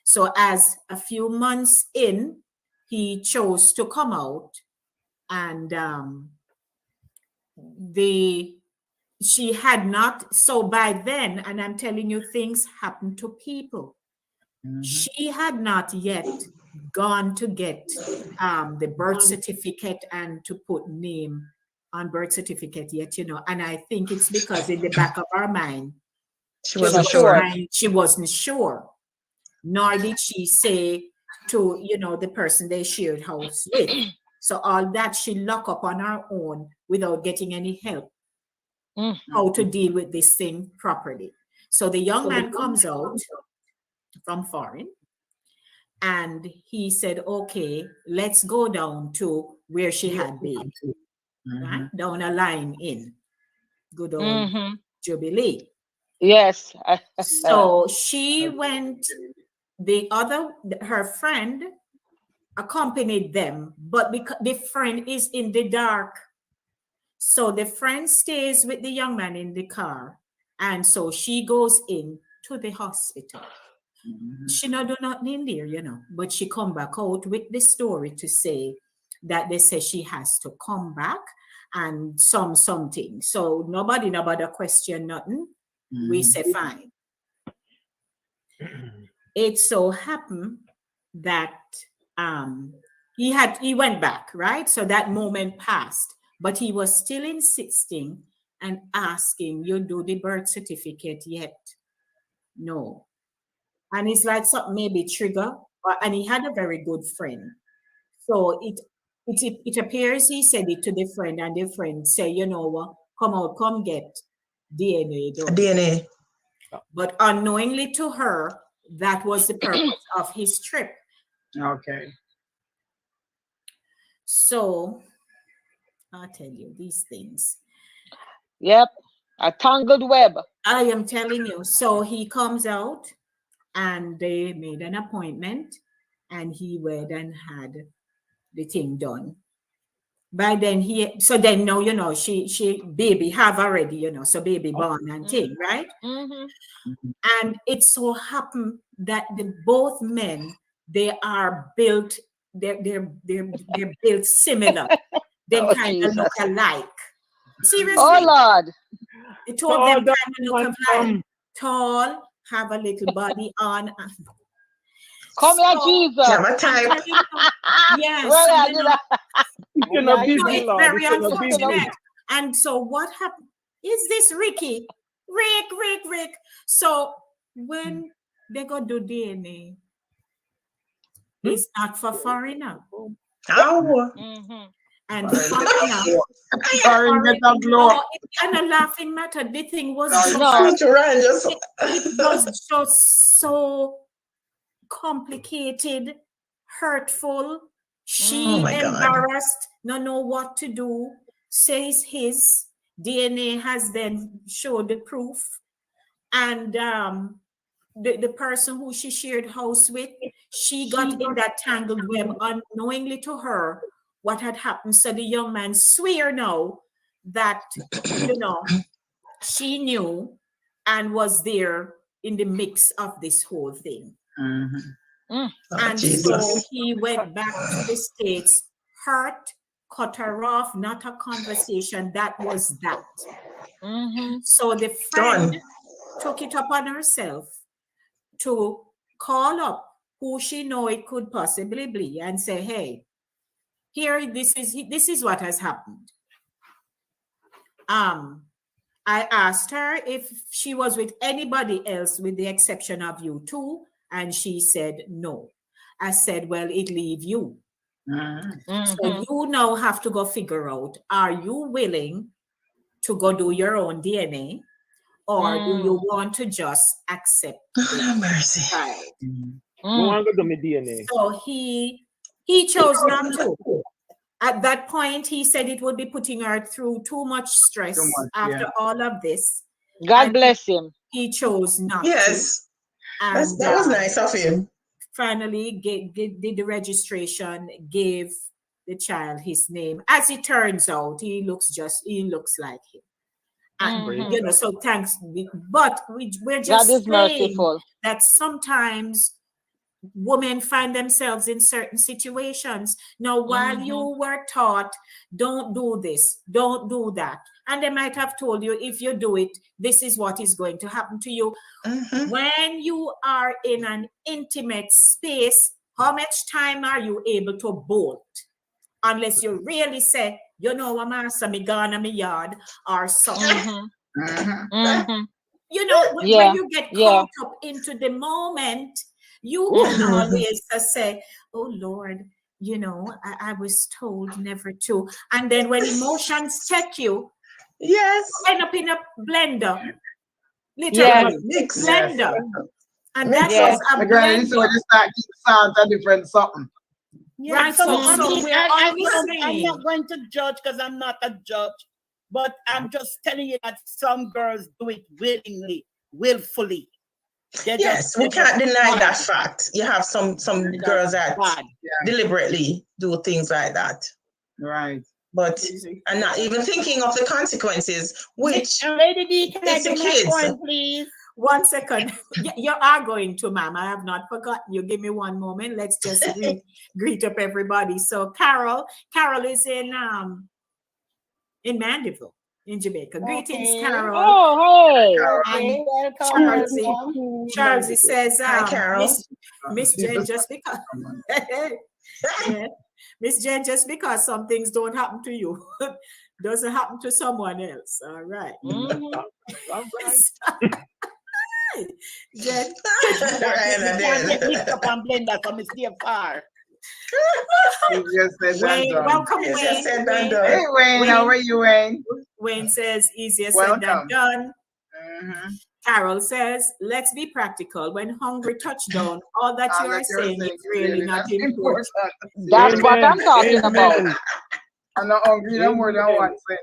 So as a few months in, he chose to come out, and she had not, so by then, and I'm telling you, things happen to people. She had not yet gone to get the birth certificate and to put name on birth certificate yet, you know, and I think it's because in the back of her mind, She wasn't sure. She wasn't sure, nor did she say to, you know, the person they shared house with. So all that she locked up on her own without getting any help how to deal with this thing properly. So the young man comes out from foreign, and he said, okay, let's go down to where she had been, right? Down a line in good old Jubilee. Yes. So she went, her friend accompanied them, but because the friend is in the dark, so the friend stays with the young man in the car, and so she goes in to the hospital. She not do nothing in there, you know, but she come back out with the story to say that they say she has to come back and something. So nobody question nothing. We say fine. It so happened that he went back, right? So that moment passed, but he was still insisting and asking, you do the birth certificate yet? No. And it's like something maybe trigger, and he had a very good friend. So it appears he said it to the friend, and the friend say, you know what, come out, come get DNA done. DNA. But unknowingly to her, that was the purpose of his trip. Okay. So I'll tell you these things. Yep. A tangled web. I am telling you. So he comes out, and they made an appointment, and he went and had the thing done. By then now, you know, she baby have already, you know, so baby born and thing, right? And it so happened that both men, they are built, they're built similar. They kind of look alike. Seriously. Oh Lord. The two of them kind of look alike. Tall, have a little body on. Come here, Jesus. Type. Yes. Well, it's very unfortunate. And so what happened? Is this Ricky? Rick. So when they go do DNA, it's not for foreigner. And foreigner, it's kind of laughing matter. The thing was it was just so complicated, hurtful. She embarrassed, not know what to do, says his DNA has then showed the proof. And the person who she shared house with, she got in that tangled web unknowingly to her what had happened. So the young man swear now that, you know, she knew and was there in the mix of this whole thing. And so he went back to the States hurt, cut her off, not a conversation. That was that. Mm-hmm. So the friend took it upon herself to call up who she know it could possibly be and say, hey, here, this is what has happened. I asked her if she was with anybody else with the exception of you two, and she said no. I said, well, it leave you. Mm-hmm. So you now have to go figure out, are you willing to go do your own DNA, or do you want to just accept God mercy. child? I want to do my DNA. So he chose not to. At that point, he said it would be putting her through too much stress after all of this. God bless him. He chose not to. Yes. And that was nice of him. Finally, did the registration, gave the child his name. As it turns out, he looks like him. And, you know, so thanks. But we're just God is saying merciful. that sometimes women find themselves in certain situations. Now, while you were taught, don't do this, don't do that, and they might have told you, if you do it, this is what is going to happen to you. When you are in an intimate space, how much time are you able to bolt? Unless you really say, you know, I'm asking me gone in my yard or something. You know, when you get caught up into the moment, you can always say, oh Lord, you know, I was told never to. And then when emotions take you, end up in a blender. Literally, blender. And that was a blender. So you start keep sounds a different something. Right, so I'm not going to judge because I'm not a judge, but I'm just telling you that some girls do it willingly, willfully. Yes, we can't deny that fact. You have some girls that deliberately do things like that. Right. But I'm not even thinking of the consequences, which Lady D, can I it's the do my kids. point, please? 1 second. You are going to, ma'am. I have not forgotten you. Give me one moment. Let's just greet up everybody. So Carol is in Mandeville, in Jamaica. Greetings, Carol. Oh, hey. Charles says, Hi, Carol. Miss Jen, just because Miss Jen, just because some things don't happen to you, doesn't happen to someone else. All right. All right. Jen. Mixed up and blender from Mr. Far. Welcome, Wayne. Hey, Wayne, how are you, Wayne? Wayne says, easier said than done. Carol says, let's be practical. When hungry touchdown, all that you are saying is really not important. That's what I'm talking about. I'm not hungry no more than one cent.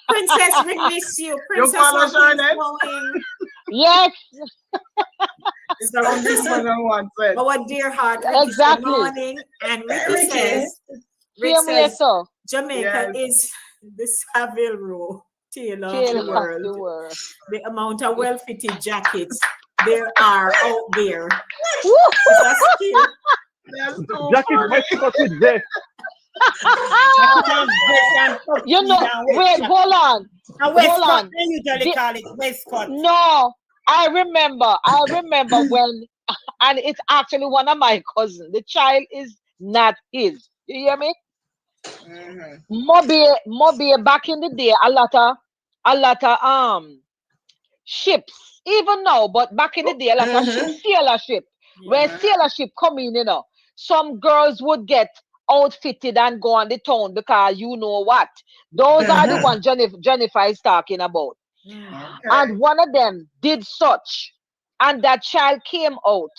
Princess, we miss you. Princess, yes. Our dear heart, exactly. Mawnin, and Rick says, Jamaica is the Savile Row tail of the world. The amount of well-fitted jackets there are out there. Jacket cut with vest. You know, wait, hold on. They usually call it waistcoat. No, I remember when, and it's actually one of my cousins. The child is not his. You hear me? Mobile back in the day, a lot of ships, even now, but back in the day, a lot of sailor ship. When sailor ship come in, you know, some girls would get outfitted and go on the town because you know what? Those are the ones Jennifer is talking about. And one of them did such, and that child came out.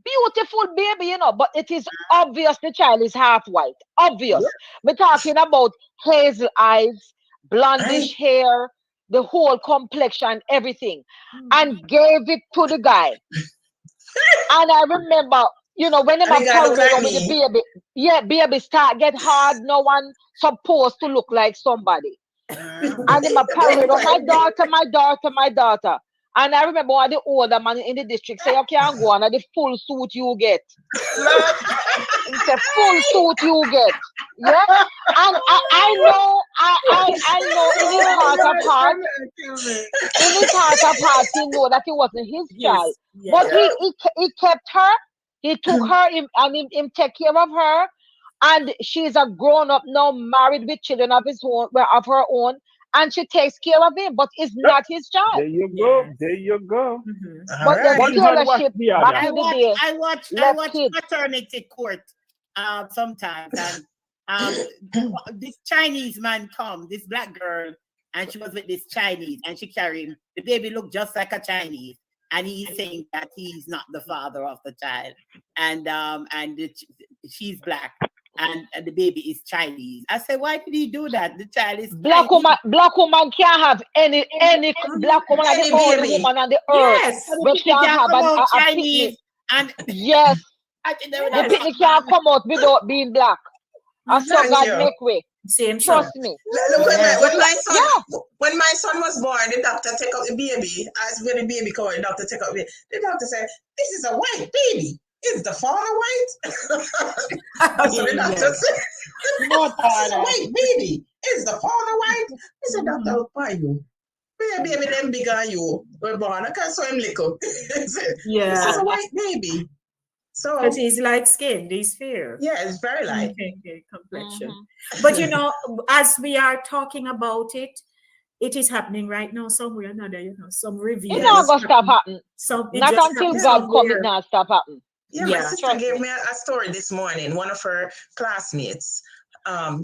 Beautiful baby, you know, but it is obvious the child is half white. Obvious. We're talking about hazel eyes, blondish hair, the whole complexion, everything. And gave it to the guy. And I remember, you know, when I'm parade with the baby, baby start get hard, no one supposed to look like somebody. And I'm parade, my daughter. And I remember one of the older man in the district say, you can't go on the full suit you get. It's a full suit you get. Yeah. And I know in his heart of heart, he know that it wasn't his child. But he kept her, he took her and him take care of her. And she's a grown up now, married with children of her own. And she takes care of him, but it's not his child. There you go. There you go. But the dictatorship back in the day. I watch maternity court sometimes, and this Chinese man come, this black girl, and she was with this Chinese, and she carried him. The baby looked just like a Chinese, and he's saying that he's not the father of the child, and she's black. And the baby is Chinese. I said, why did he do that? The child is black woman. Black woman can't have any black woman, the only woman on the earth. Yes, but she can't have a Chinese. And yes, the picnic can't come out without being black. And so God make way. Same. Trust me. Look, when my son was born, the doctor take out the baby. As when the baby called, the doctor take out the baby. The doctor said, "This is a white baby. Is the father white?" So the doctor said, "This is a white baby. Is the father white?" He said, "Doctor, why you? Baby, them bigger than you. We're born. I can't saw him little." This is a white baby. So but he's light skinned, he's fair. Yeah, it's very light. Okay, complexion. But you know, as we are talking about it, it is happening right now somewhere or another, you know, some reviews. It's not gonna stop happening. Not until God comes, it not stop happening. Yeah, my sister gave me a story this morning. One of her classmates,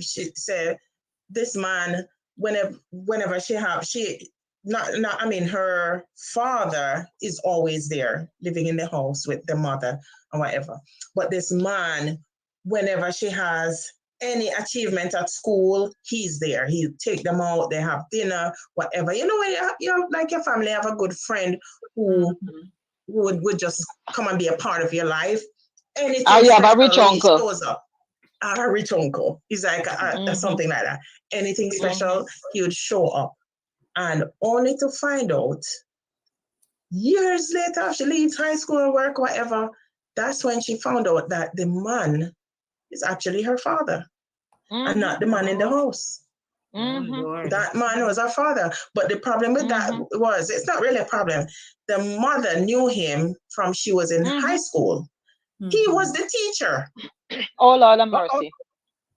she said, this man, whenever her father is always there, living in the house with the mother or whatever. But this man, whenever she has any achievement at school, he's there. He'll take them out, they have dinner, whatever. You know, when you like your family have a good friend who would just come and be a part of your life. Anything you have a rich uncle. Shows up. A rich uncle. He's like something like that. Anything special, he would show up. And only to find out years later, after she leaves high school or work, whatever, that's when she found out that the man is actually her father and not the man in the house. That man was her father. But the problem with that was, it's not really a problem. The mother knew him from she was in high school. He was the teacher. Oh, Lord have mercy.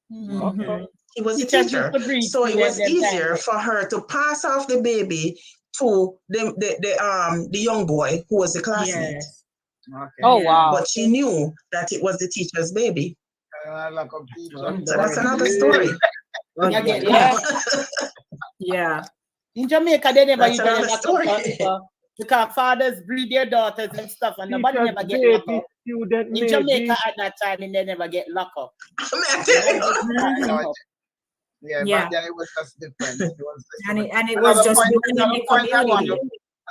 He was the teacher. So it was easier for her to pass off the baby to the young boy who was the classmate. Yes. Okay. Oh, wow. But she knew that it was the teacher's baby. So that's another story. Yeah. In Jamaica, they never use that because fathers breed their daughters and stuff, and nobody never get locked up. In Jamaica at that time, and they never get locked up. Yeah, but then it was just different. It was just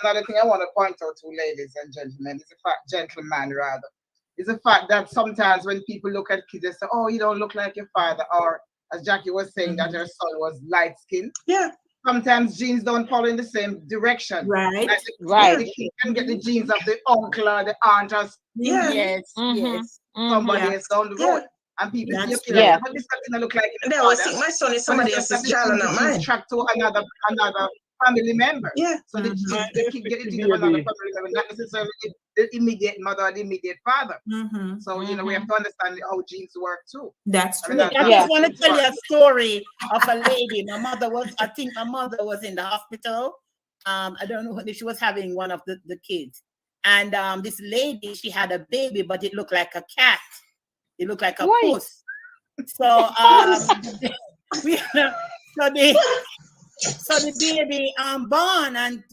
another thing I want to point out to ladies and gentlemen is the fact, gentlemen rather, is the fact that sometimes when people look at kids, they say, "Oh, you don't look like your father," or as Jackie was saying, that her son was light skinned. Yeah. Sometimes genes don't follow in the same direction. Right. Right. The kid can get the genes of the uncle or the aunt or somebody else down the road. And people but this doesn't look like they always think my son is somebody else's child and not mine. Track to another family member. Yeah. So the kid get the gene of another family member, not necessarily the immediate mother or the immediate father. So you know we have to understand how genes work too. That's true. I just want to tell you a story of a lady. I think my mother was in the hospital. I don't know if she was having one of the kids. And this lady, she had a baby, but it looked like a cat. It looked like a puss. So so the baby born,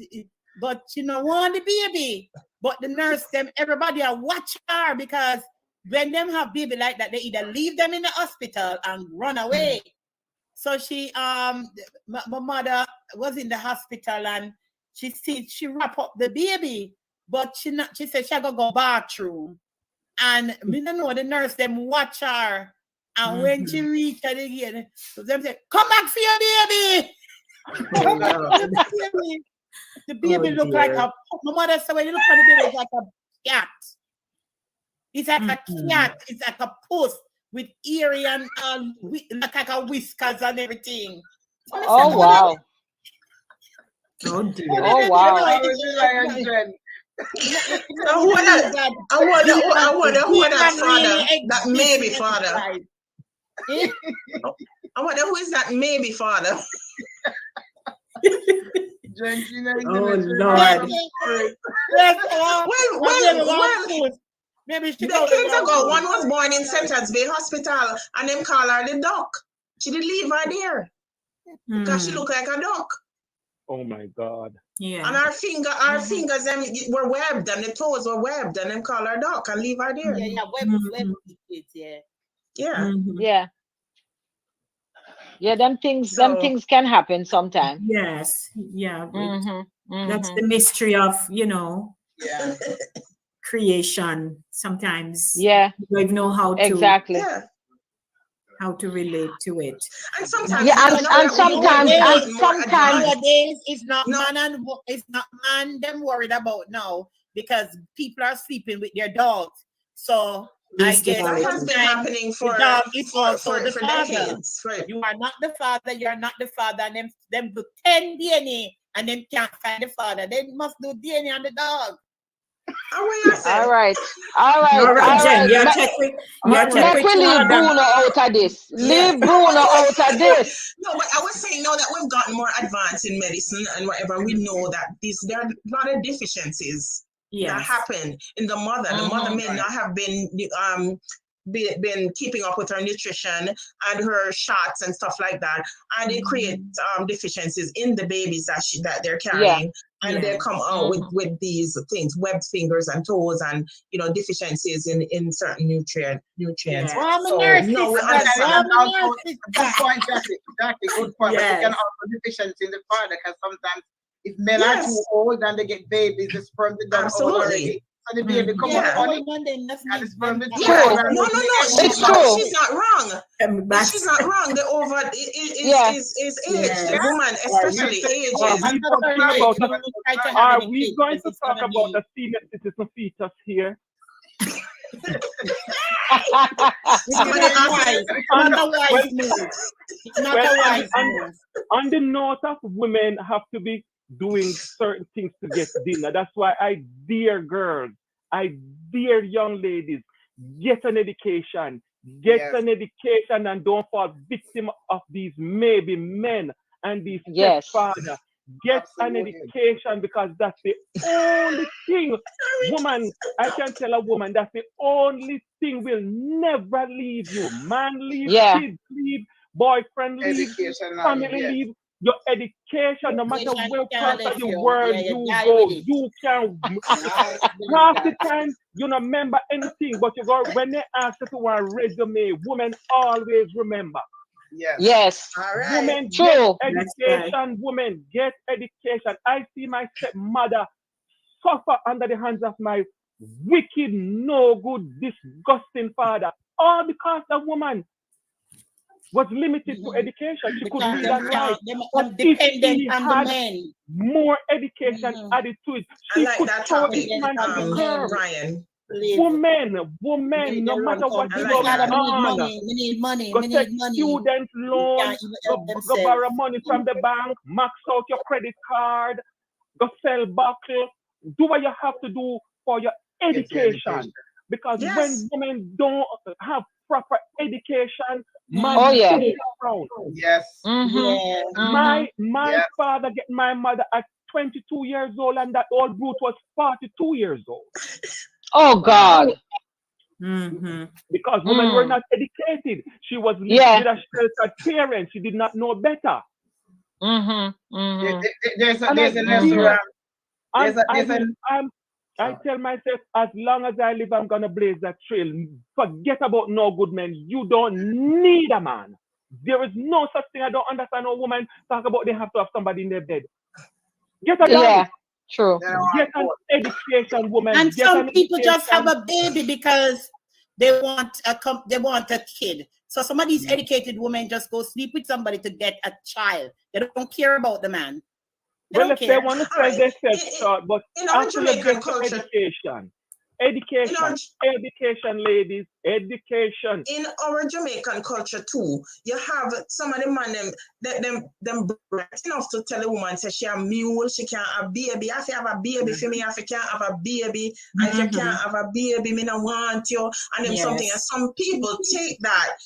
but she no want the baby. But the nurse, everybody watch her, because when them have baby like that, they either leave them in the hospital and run away. So she my mother was in the hospital, and she wrap up the baby, but she said she go bathroom. And me don't know, the nurse them watch her, and when she reached her again, so them say, "Come back for your baby." Come back for the baby. The baby look like a. My mother said when you look at the baby, it's like a cat. It's like a cat. It's like a puss with earring and like a whiskers and everything. Oh wow. Oh dear. Oh wow. I wonder who that father, that maybe father. I wonder who is that maybe father. Oh Lord. Well, maybe decades ago, one was born in St. Bay Hospital, and them call her the duck. She did leave her there because she looked like a duck. Oh my God. Yeah. And our fingers them were webbed, and the toes were webbed, and them call her duck and leave her there. Yeah, web kids, yeah. Yeah. Yeah. Yeah, them things can happen sometimes. Yes. Yeah. That's Mm-hmm. the mystery of, Yeah. creation. Sometimes Yeah. you don't even know how to Exactly. how to relate to it. And sometimes sometimes nowadays it's not man them worried about now because people are sleeping with their dogs. So I guess that has been happening for the dog is also the father. decades. Right. You are not the father, you are not the father, and them do 10 DNA and them can't find the father. They must do DNA on the dog. All right. Jen, you're checking. Let me leave Bruno out of this. Leave Bruno out of this. No, but I was saying now that we've gotten more advanced in medicine and whatever, we know that there are a lot of deficiencies that happen in the mother. The mother may not have been keeping up with her nutrition and her shots and stuff like that, and it creates deficiencies in the babies that they're carrying, and they come out with these things, webbed fingers and toes, and deficiencies in certain nutrients. Well, So no, we understand. Good point, Jackie. Good point. But you can also deficiency in the father, because sometimes if men are too old and they get babies, the sperm is done already. And the baby come up funny. No, it's true. She's not wrong. She's not wrong. The over is aged. The woman especially ages. Are we going to talk about the senior citizen fetus here? On the note of women have to be doing certain things to get dinner. That's why I dare girls, I dare young ladies, get an education. Get an education and don't fall victim of these maybe men and these stepfathers. Get an education, because that's the only thing. Woman, I can tell a woman that's the only thing will never leave you. Man leave, kids leave, boyfriend leave, family leave. Your education, no matter where part of the world you go, you can. Half the time, you don't remember anything, but you go when they ask you to a resume, women always remember. Yes. All right. Women get education. Women get education. I see my stepmother suffer under the hands of my wicked, no good, disgusting father, all because the woman was limited to education. She could read and write. But if she had more education added to it, she could throw this man to the curb. Women, no matter what you we need money. Go take student loan, go borrow money from the bank, max out your credit card, go sell buckle, do what you have to do for your education. Because when women don't have proper education, my my father get my mother at 22 years old, and that old brute was 42 years old. Oh God. Because women were not educated. She was living with a sheltered parent. She did not know better. I tell myself, as long as I live, I'm gonna blaze that trail. Forget about no good men. You don't need a man. There is no such thing. I don't understand how women talk about they have to have somebody in their bed. Get a guy. True. Get an education, woman. And some people just have a baby because they want a kid. So some of these educated women just go sleep with somebody to get a child. They don't care about the man. Well, if they want to sell Alright. themselves short, but In our after you Jamaican get your culture, education, ladies, education. in our Jamaican culture too, you have some of the man them bright enough to tell a woman say she a mule, she can't have baby. If you have a baby for me, if you can't have a baby, and if you can't have a baby, me no want you, and then something. And some people take that,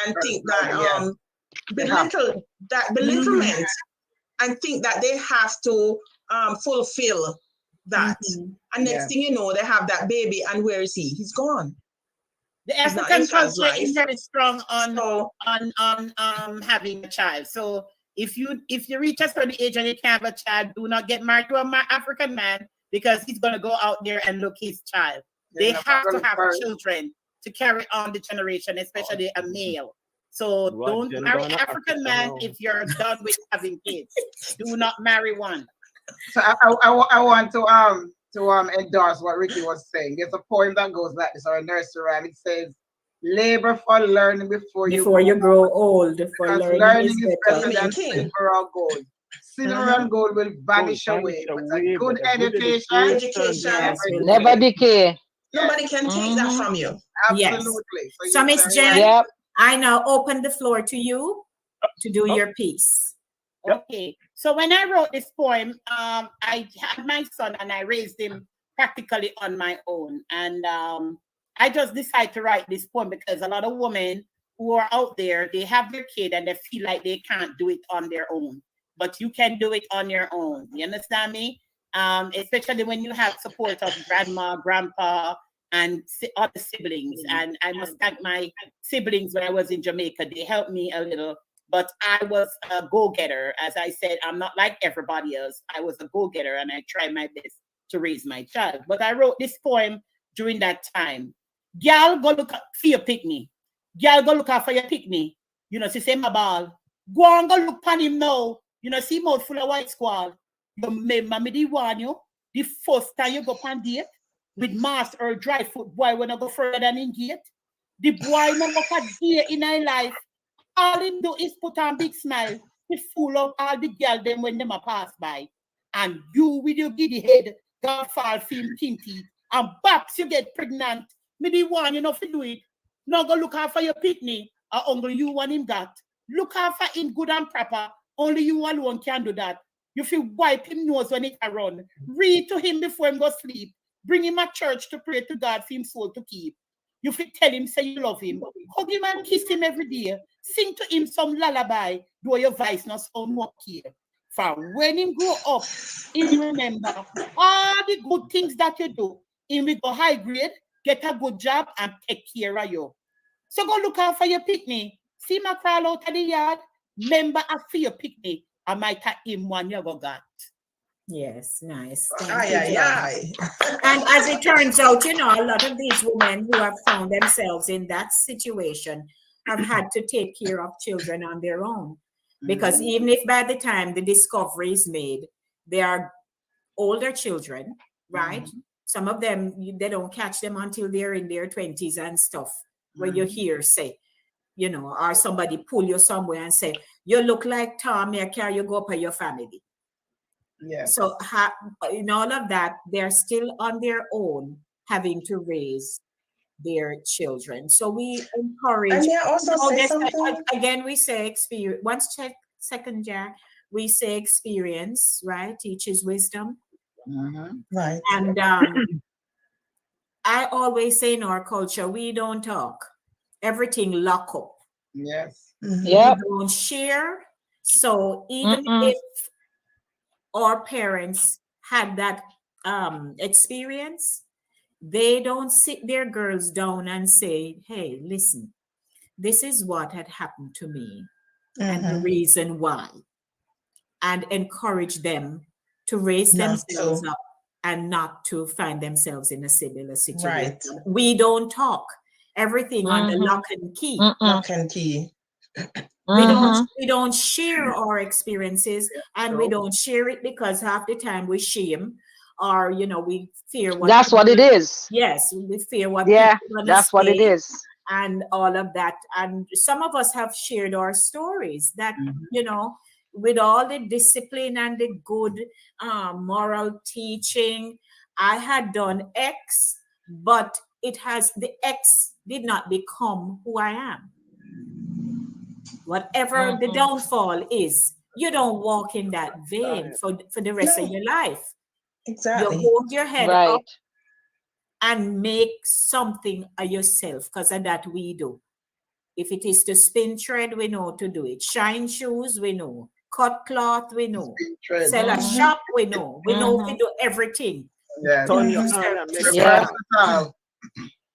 and think that belittlement, and think that they have to fulfill that. And next thing you know, they have that baby, and where is he? He's gone. The African culture is very strong on having a child. So if you reach a certain age and you can't have a child, do not get married to an African man, because he's going to go out there and look his child. They have to have children to carry on the generation, especially a male. So don't marry an African man if you're done with having kids. Do not marry one. So I want to endorse what Ricky was saying. There's a poem that goes like this, or a nursery rhyme. It says, "Labor for learning before you grow old. For learning is better than silver or gold. Silver and gold will vanish away, but a good education never decay. Nobody can take that from you. Absolutely. Yes. So Miss Jen, I now open the floor to you to do your piece. Okay. So when I wrote this poem, I had my son and I raised him practically on my own. And I just decided to write this poem because a lot of women who are out there, they have their kid and they feel like they can't do it on their own. But you can do it on your own. You understand me? Especially when you have support of grandma, grandpa, and other siblings. And I must thank my siblings when I was in Jamaica. They helped me a little. But I was a go-getter. As I said, I'm not like everybody else. I was a go-getter and I tried my best to raise my child. But I wrote this poem during that time. Girl, go look for your picnic. Girl, go look out for your picnic. See, say my ball. Go and go look on him now. See mouth full of white squall. You remember me, the warn you, the first time you go on date with master or dry foot boy when I go further than in gate. The boy no look a day in our life. All him do is put on big smile to fool up all the girls them when them a pass by. And you with your giddy head, God fall film tinty, and box you get pregnant. Me the one you know to do it. Now go look out for your picnic, or only you want him got. Look out for him good and proper. Only you alone can do that. You feel wipe him nose when it run. Read to him before him go sleep. Bring him at church to pray to God for him soul to keep. You feel tell him say you love him. Hug him and kiss him every day. Sing to him some lullaby, though your voice not sound more clear. For when him grow up, he remember all the good things that you do. He will go high grade, get a good job, and take care of you. So go look out for your picnic. See my crawl out of the yard. Remember for your picnic. I might have him one you go got. Yes, nice. Aye. And as it turns out, a lot of these women who have found themselves in that situation have had to take care of children on their own. Because even if by the time the discovery is made, they are older children, right? Some of them, they don't catch them until they're in their 20s and stuff, where you hear say, or somebody pull you somewhere and say, you look like Tom, I carry you go up with your family. Yeah. So in all of that, they're still on their own having to raise their children. So we encourage. And may I also say something? Again, we say experience. Once second, Jack, we say experience, right? Teaches wisdom. Right. And I always say in our culture, we don't talk. Everything lock up. Yes. Yeah. We don't share. So even if our parents had that experience, they don't sit their girls down and say, hey, listen, this is what had happened to me and the reason why, and encourage them to raise themselves up and not to find themselves in a similar situation. Right. We don't talk. Everything on the lock and key. Lock and key. We don't share our experiences, and we don't share it because half the time we shame, or we fear what. That's what it is. Yes, we fear what. Yeah, that's what it is. And all of that. And some of us have shared our stories that with all the discipline and the good moral teaching, I had done X, but the X did not become who I am. Whatever the downfall is, you don't walk in that vein for the rest of your life. Exactly. You hold your head up and make something of yourself, because of that we do. If it is to spin thread, we know to do it. Shine shoes, we know. Cut cloth, we know. Sell a shop, we know. We know to do everything. Yes.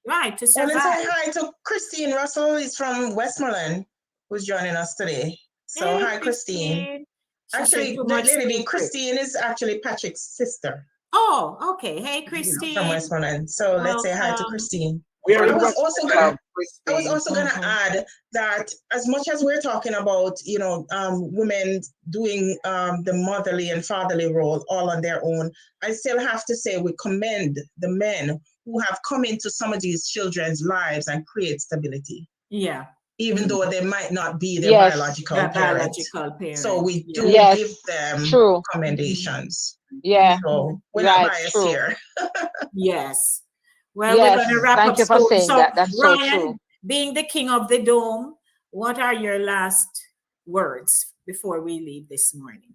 Right, to And survive. then say hi to Christine Russell is from Westmoreland, who's joining us today. So Hey, hi, Christine. Actually, the lady, Christine is actually Patrick's sister. Oh, okay. Hey, Christine. From Westmoreland. So let's say hi to Christine. Where I was also gonna add that as much as we're talking about, women doing the motherly and fatherly role all on their own, I still have to say we commend the men who have come into some of these children's lives and create stability. Yeah. Even though they might not be their biological parents. So we do give them commendations. Yeah. So we're not biased here. Yes. Well, we're going to wrap up. Thank you for saying that. That's Ryan, so true. Being the king of the dome, what are your last words before we leave this morning?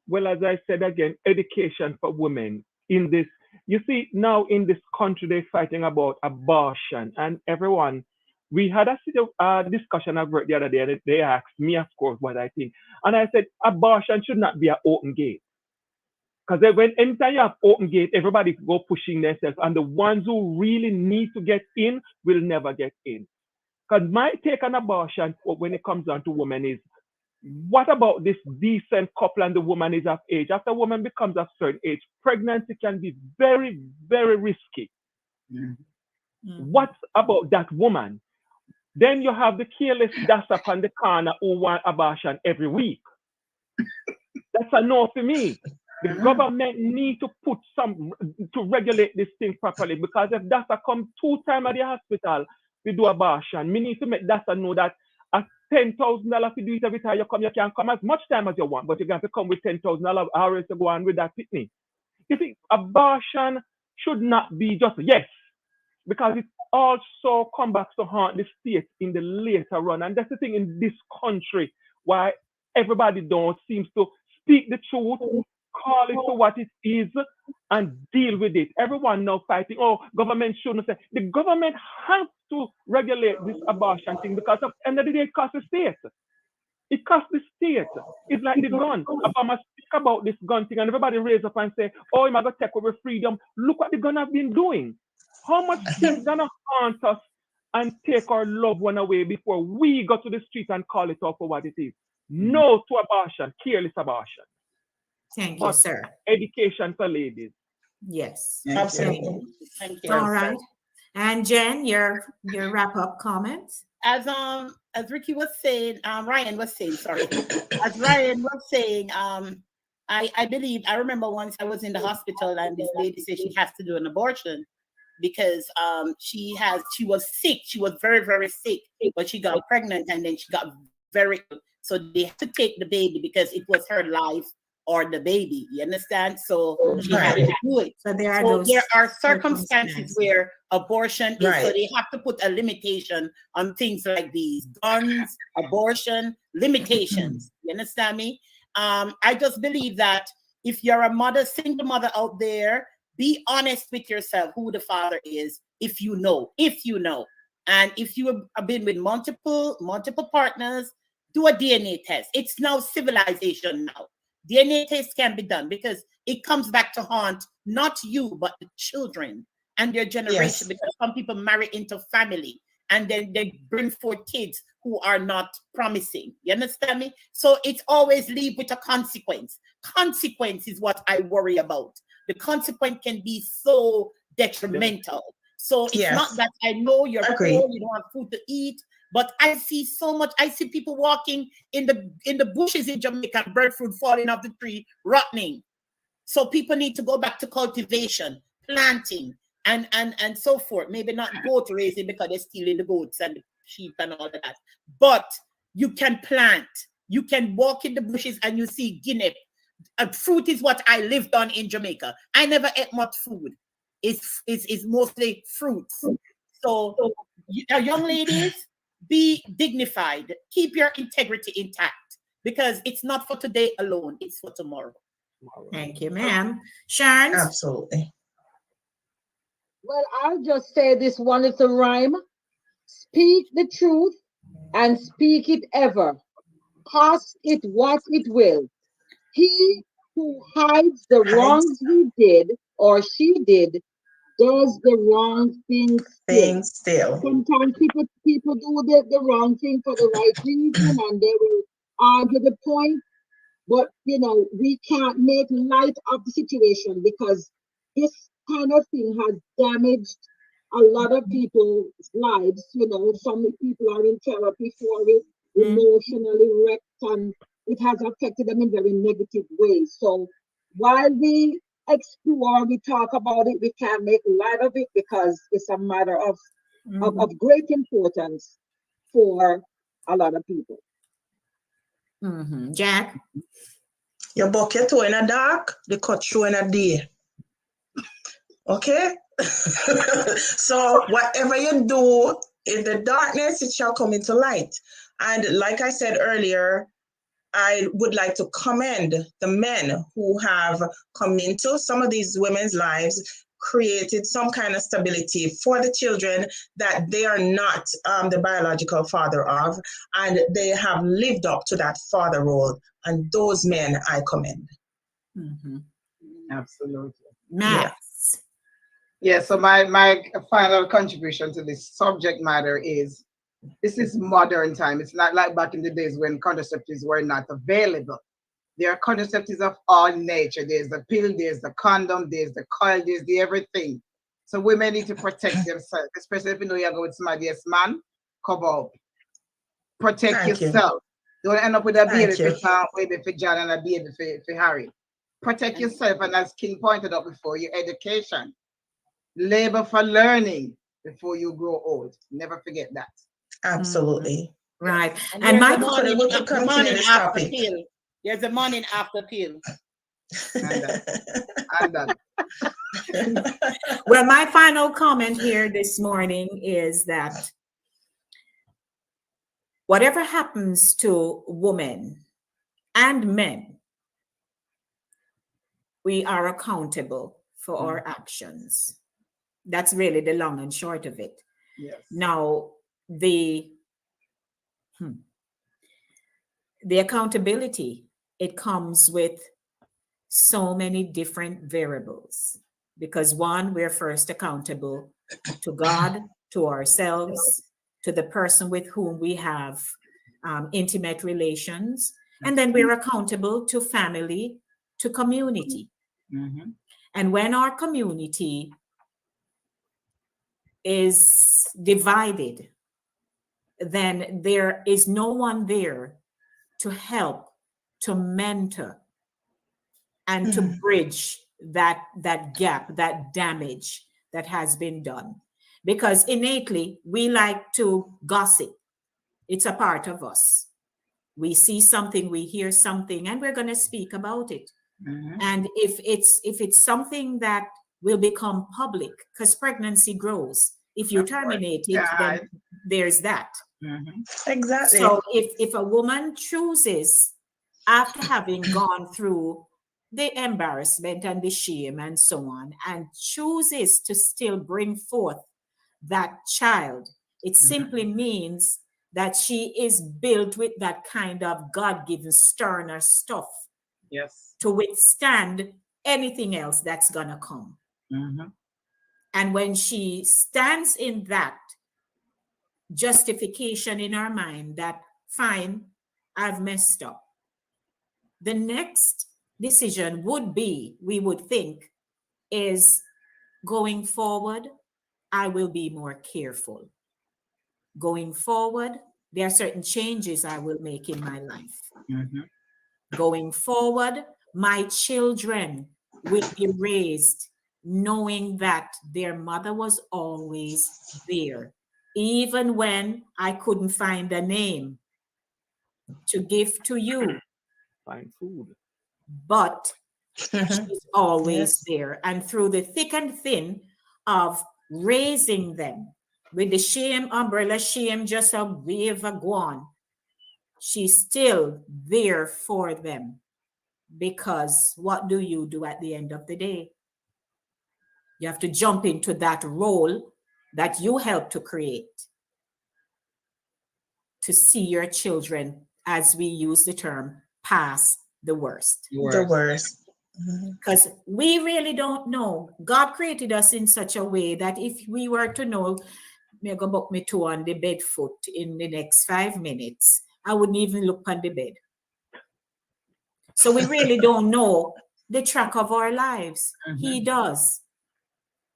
Well, as I said again, education for women in this. You see, now in this country, they're fighting about abortion, and everyone. We had a discussion at work the other day, and they asked me, of course, what I think. And I said, abortion should not be an open gate. Because anytime you have open gate, everybody go pushing themselves. And the ones who really need to get in will never get in. Because my take on abortion when it comes down to women is, what about this decent couple and the woman is of age? After a woman becomes of certain age, pregnancy can be very, very risky. What about that woman? Then you have the careless that's up on the corner who want abortion every week. That's a no for me. The government need to put to regulate this thing properly, because if DASA come 2 times at the hospital to do abortion, we need to make DASA know that at $10,000 to do it every time you can come as much time as you want, but you're going to come with $10,000 hours to go on with that picnic. You see, abortion should not be just yes, because it also comes back to haunt the state in the later run. And that's the thing in this country, why everybody don't seems to speak the truth, call it for what it is, and deal with it. Everyone now fighting, government shouldn't say. The government has to regulate this abortion thing, because at the end of the day, it costs the state. It costs the state. It's like the gun. Obama speak about this gun thing, and everybody raise up and say, I'm going to take away freedom. Look what the gun have been doing. How much things gonna haunt us and take our loved one away before we go to the street and call it out for what it is? No to abortion, careless abortion. Thank you, sir. Education for ladies. Yes, absolutely. Thank you. All right. And Jen, your wrap-up comments? As Ricky was saying, Ryan was saying, sorry. As Ryan was saying, I believe, I remember once I was in the hospital and this lady said she has to do an abortion because she was sick. She was very, very sick, but she got pregnant and then she got very ill. So they had to take the baby because it was her life or the baby. You understand? So she had to do it. So there are circumstances where abortion is, so they have to put a limitation on things like these. Guns, abortion, limitations. You understand me? I just believe that if you're a mother, single mother out there, be honest with yourself who the father is, if you know. And if you have been with multiple partners, do a DNA test. It's now civilization now. DNA tests can be done because it comes back to haunt not you, but the children and their generation. Yes. Because some people marry into family and then they bring forth kids who are not promising. You understand me? So it's always leave with a consequence. Consequence is what I worry about. The consequence can be so detrimental. So it's not that I know you're poor, you don't have food to eat, but I see so much. I see people walking in the bushes in Jamaica, breadfruit falling off the tree, rotting. So people need to go back to cultivation, planting, and so forth. Maybe not goat raising because they're stealing the goats and the sheep and all of that. But you can plant. you can walk in the bushes and you see guinea. Fruit is what I lived on in Jamaica. I never ate much food. It's mostly fruits. So, young ladies, be dignified. Keep your integrity intact, because it's not for today alone. It's for tomorrow. Thank you, ma'am. Sharon? Absolutely. Well, I'll just say this one little rhyme. Speak the truth and speak it ever. Cost it what it will. He who hides the wrongs he did or she did does the wrong thing still. Sometimes people do the wrong thing for the right reason, and they will argue the point. But we can't make light of the situation, because this kind of thing has damaged a lot of people's lives. Some people are in therapy for it, emotionally wrecked, and it has affected them in very negative ways. So while we explore, we talk about it, we can't make light of it, because it's a matter of great importance for a lot of people. Jack? You buck your toe in a dark, the cut through in a day. Okay? So whatever you do in the darkness, it shall come into light. And like I said earlier, I would like to commend the men who have come into some of these women's lives, created some kind of stability for the children that they are not the biological father of, and they have lived up to that father role. And those men I commend. Absolutely. Max. Yeah, so my final contribution to this subject matter is, this is modern time. It's not like back in the days when contraceptives were not available. There are contraceptives of all nature. There's the pill, there's the condom, there's the coil, there's the everything. So women need to protect themselves, especially if you know you're going with somebody, yes, man, cover up. Protect yourself. Don't end up with a baby for John and a baby for Harry. Protect yourself, and as King pointed out before, your education. Labor for learning before you grow old. Never forget that. Absolutely. Right. And my morning after pill. There's a morning after pill. Well, my final comment here this morning is that whatever happens to women and men, we are accountable for our actions. That's really the long and short of it. Yes. Now, the accountability, it comes with so many different variables, because one, we're first accountable to God, to ourselves, to the person with whom we have intimate relations, and then we're accountable to family, to community. And when our community is divided, then there is no one there to help, to mentor, and to bridge that gap, that damage that has been done. Because innately, we like to gossip. It's a part of us. We see something, we hear something, and we're going to speak about it. And if it's something that will become public, because pregnancy grows. If you terminate it, then there's that. Exactly. So if a woman chooses, after having gone through the embarrassment and the shame and so on, and chooses to still bring forth that child, it simply means that she is built with that kind of God-given sterner stuff to withstand anything else that's gonna come. And when she stands in that justification in her mind that, fine, I've messed up, the next decision would be, we would think, is going forward, I will be more careful. Going forward, there are certain changes I will make in my life. Going forward, my children will be raised knowing that their mother was always there. Even when I couldn't find a name, to give to you. Find food. But she's always Yes. there. And through the thick and thin of raising them, with the shame umbrella, shame just a wave a go on, she's still there for them. Because what do you do at the end of the day? You have to jump into that role that you help to create, to see your children, as we use the term, pass the worst. The worst. Because we really don't know. God created us in such a way that if we were to know, me go buck me toe on the bed foot in the next 5 minutes, I wouldn't even look on the bed. So we really don't know the track of our lives. He does.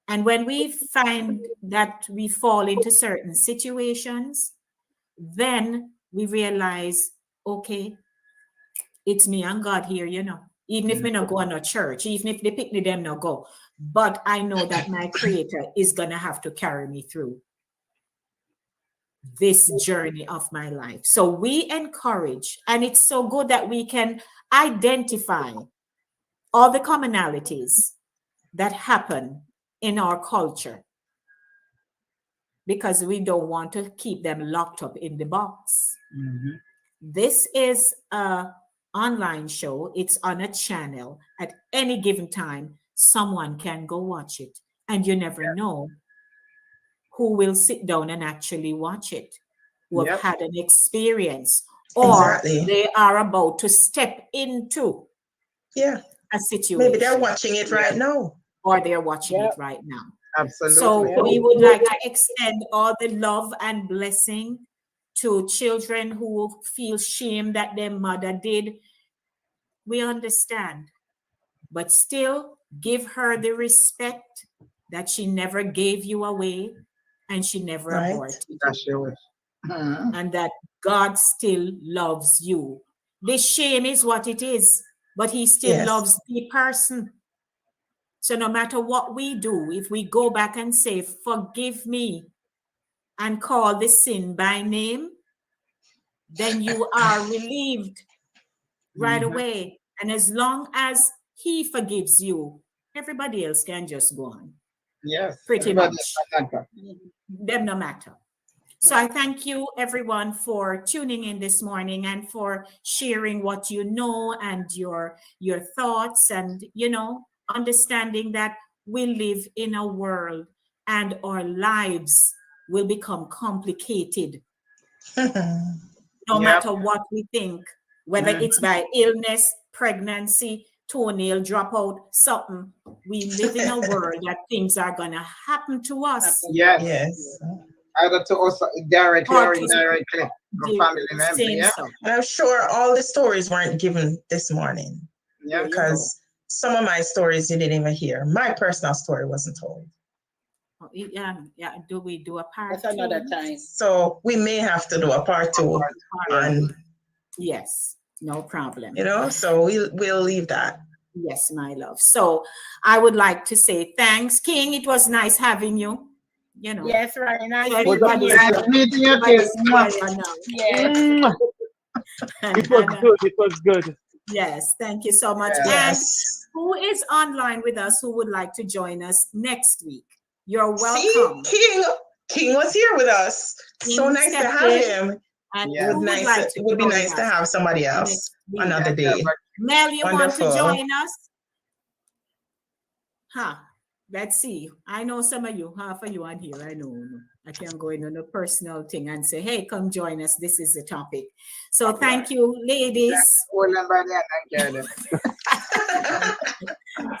And when we find that we fall into certain situations, then we realize, okay, it's me and God here, you know. Even if me not go to church, even if they pick me, them not go. But I know that my Creator is going to have to carry me through this journey of my life. So we encourage, and it's so good that we can identify all the commonalities that happen in our culture, because we don't want to keep them locked up in the box. This is a online show. It's on a channel. At any given time, someone can go watch it, and you never know who will sit down and actually watch it, who have had an experience, or they are about to step into a situation. Maybe they're watching it right now. Or they're watching it right now. Absolutely. So we would like to extend all the love and blessing to children who feel shame that their mother did. We understand, but still give her the respect that she never gave you away and she never aborted you. And that God still loves you. The shame is what it is, but he still loves the person. So no matter what we do, if we go back and say, forgive me, and call the sin by name, then you are relieved right away. And as long as he forgives you, everybody else can just go on. Yes. Pretty much. Them no matter. So I thank you, everyone, for tuning in this morning and for sharing what you know and your thoughts, and, you know, understanding that we live in a world and our lives will become complicated no matter what we think, whether it's by illness, pregnancy, toenail dropout, something. We live in a world that things are going to happen to us. Yes. Either to us directly or indirectly, family members. I'm sure all the stories weren't given this morning. Because some of my stories you didn't even hear. My personal story wasn't told. Do we do a part? That's another time. So we may have to do a part 2. Yes, no problem. You know, so we'll leave that. Yes, my love. So I would like to say thanks, King. It was nice having you. You know. Yes, right. Nice meeting you. Yes. It was good. It was good. Yes, thank you so much. And who is online with us who would like to join us next week? You're welcome. See, King was here with us. King so nice to have him. And it would be nice to have somebody else another day. Mel, you want to join us? Let's see. I know some of you, half of you on here. I know. I can go in on a personal thing and say, hey, come join us. This is the topic. So thank you, ladies.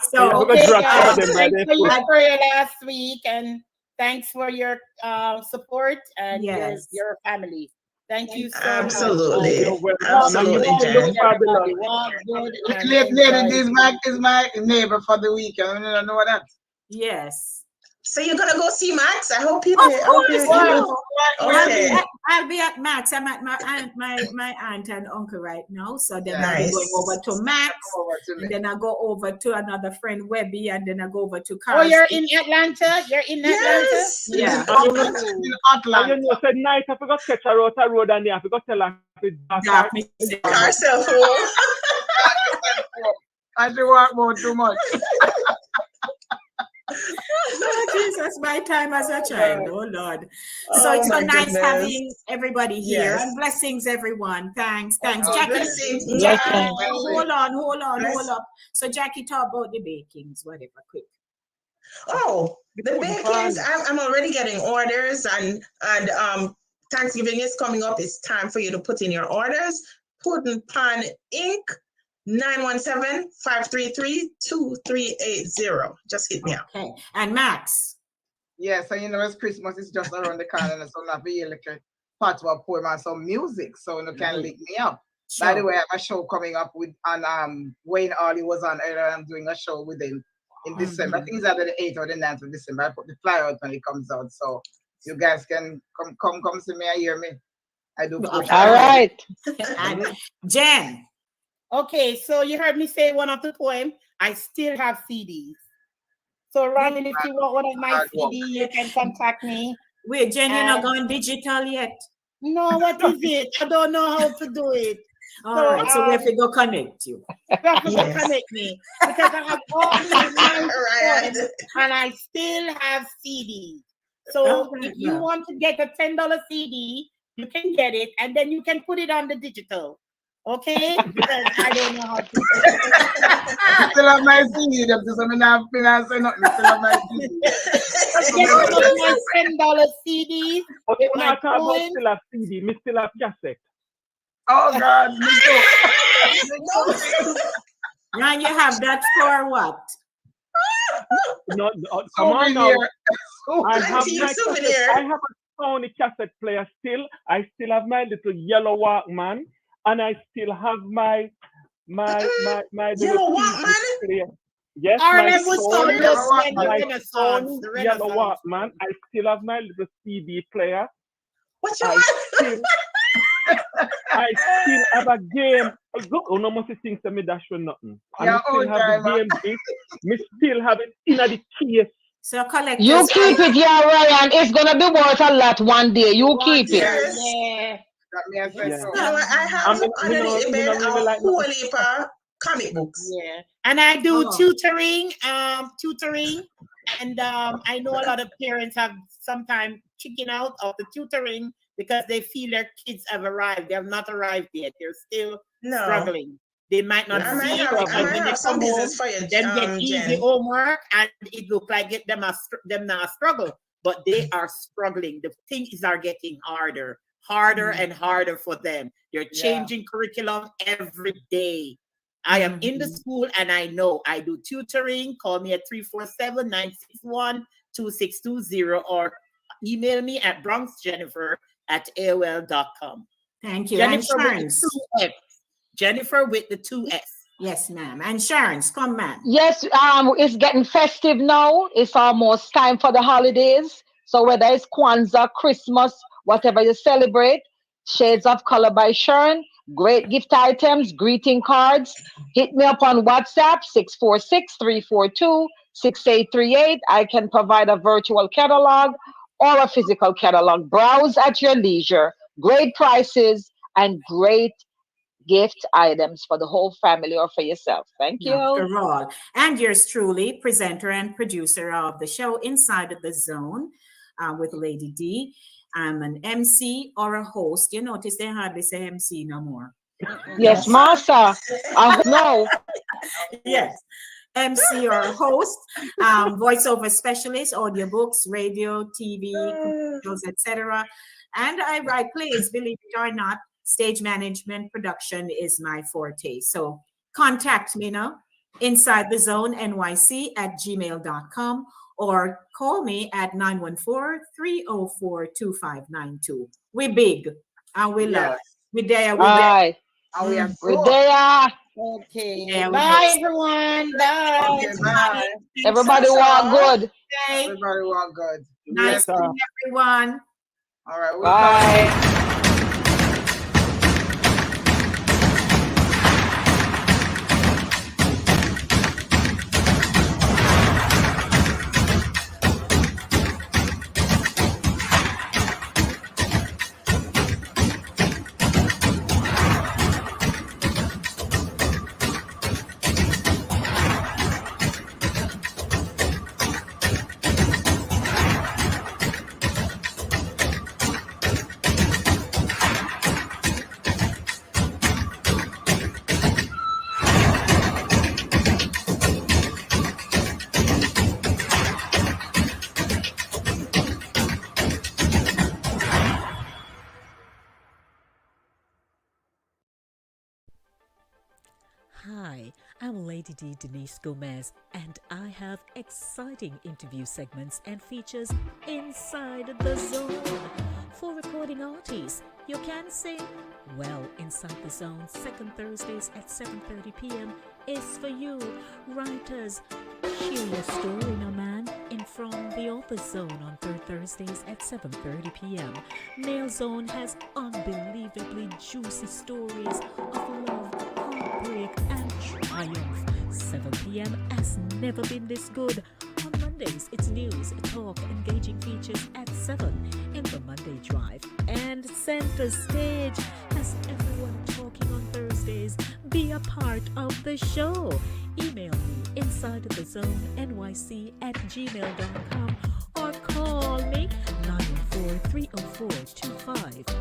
So thanks for your prayer last week, and thanks for your support and your family. Thank you so much. Absolutely, This is my neighbor for the weekend. You know that. Yes. So you're gonna go see Max? I hope people. Of course, Okay. I'll be at Max. I'm at my aunt and uncle right now. So then I'll be Nice. going over to Max, and then I go over to another friend Webby, and then I go over to Carl. Oh, you're in Atlanta? You're in Atlanta? Yes. Yeah. And you know, said night, I forgot to catch a road and I forgot to tell her it's dark. Ourselves home. I do work more too much. Oh, Jesus, my time as a child. Oh, Lord. So it's so nice having everybody here. Yes. And blessings, everyone. Thanks. Oh, Jackie, blessings. Jackie, hold on. So, Jackie, talk about the bakings, whatever, quick. Oh, the bakings, I'm already getting orders, and Thanksgiving is coming up. It's time for you to put in your orders. Pudding Pan Inc. 917-533-2380. Just hit me up. Okay. And Max. Yeah, so you know, it's Christmas is just around the corner, so I'm be like a part of a poem and some music, so you can link me up. Sure. By the way, I have a show coming up with Wayne Ollie was on earlier. I'm doing a show with him in December. I think it's either the 8th or the 9th of December. I put the flyer out when it comes out, so you guys can come see me and hear me. I do. All right. And Jen. Okay, so you heard me say one of the poem. I still have CDs. So Ronnie, if you want one of my CDs, you can contact me. Wait, Jen, you're not going digital yet? No, what is it? I don't know how to do it. All right, so we have to go connect you. You have to go connect me. Because I have all these nice poems, and I still have CDs. So if you want to get a $10 CD, you can get it, and then you can put it on the digital. Okay? Because I don't know how to do it. I still have my CD. Them just I'm not financing nothing. I still have my CD. Get one of my $10 CDs. Okay, we're not talking about still have CD. Me still have cassette. Oh God, me too. Now you have that for what? No, come on now. I have a Sony cassette player still. I still have my little yellow Walkman, and I still have my yellow Walkman player. Yes, my Sony yellow Walkman. I still have my little CD player. What's your I still have a game. Oh, no more things to me dash for nothing. Yeah, I still have the game disc. Me still have it in the case. So collect. You keep it, yeah, Ryan. It's gonna be worth a lot one day. You keep it. Yeah. I have underneath the bed a whole heap of comic books. Yeah, and I do tutoring, and I know a lot of parents have sometimes chicken out of the tutoring because they feel their kids have arrived. They have not arrived yet. They're still struggling. They might not see it, but when they come home, them get easy homework, and it looks like them not struggle, but they are struggling. The things are getting harder and harder for them. They're changing curriculum every day. I am in the school, and I know I do tutoring. Call me at 347-961-2620 or email me at bronxjennifer@aol.com. Thank you. Jennifer with the 2 S. Yes, ma'am. And Sharon's, come, ma'am. Yes, it's getting festive now. It's almost time for the holidays. So whether it's Kwanzaa, Christmas, whatever you celebrate, Shades of Color by Sharon, great gift items, greeting cards. Hit me up on WhatsApp, 646-342-6838. I can provide a virtual catalog or a physical catalog. Browse at your leisure. Great prices and great gift items for the whole family or for yourself. Thank you. After all. And yours truly, presenter and producer of the show Inside of the Zone with Lady D. I'm an MC or a host. You notice they hardly say MC no more. Yes, Master. No. Yes. MC or a host, voiceover specialist, audiobooks, radio, TV, computers, etc. And I write plays, believe it or not. Stage management production is my forte. So contact me now, Inside the Zone NYC@gmail.com, or call me at 914-304-2592. We big and we love. We there. We there. We're there. Okay. Bye, everyone. Bye. Okay, bye. Everybody walk good. day. Everybody want good. Nice seeing everyone. All right. Bye. Hi, I'm Lady D Denise Gomez, and I have exciting interview segments and features inside the zone. For recording artists, you can sing? Well, Inside the Zone, second Thursdays at 7:30 p.m. is for you. Writers, share your story, no man, in From the Author's Zone on third Thursdays at 7:30 p.m. Male Zone has unbelievably juicy stories of love, heartbreak, and triumph. 7 p.m. has never been this good. On Mondays, it's news, talk, engaging features at 7 in the Monday Drive. And Center Stage has everyone talking on Thursdays. Be a part of the show. Email me insidethezone@gmail.com or call me 914-304-2592.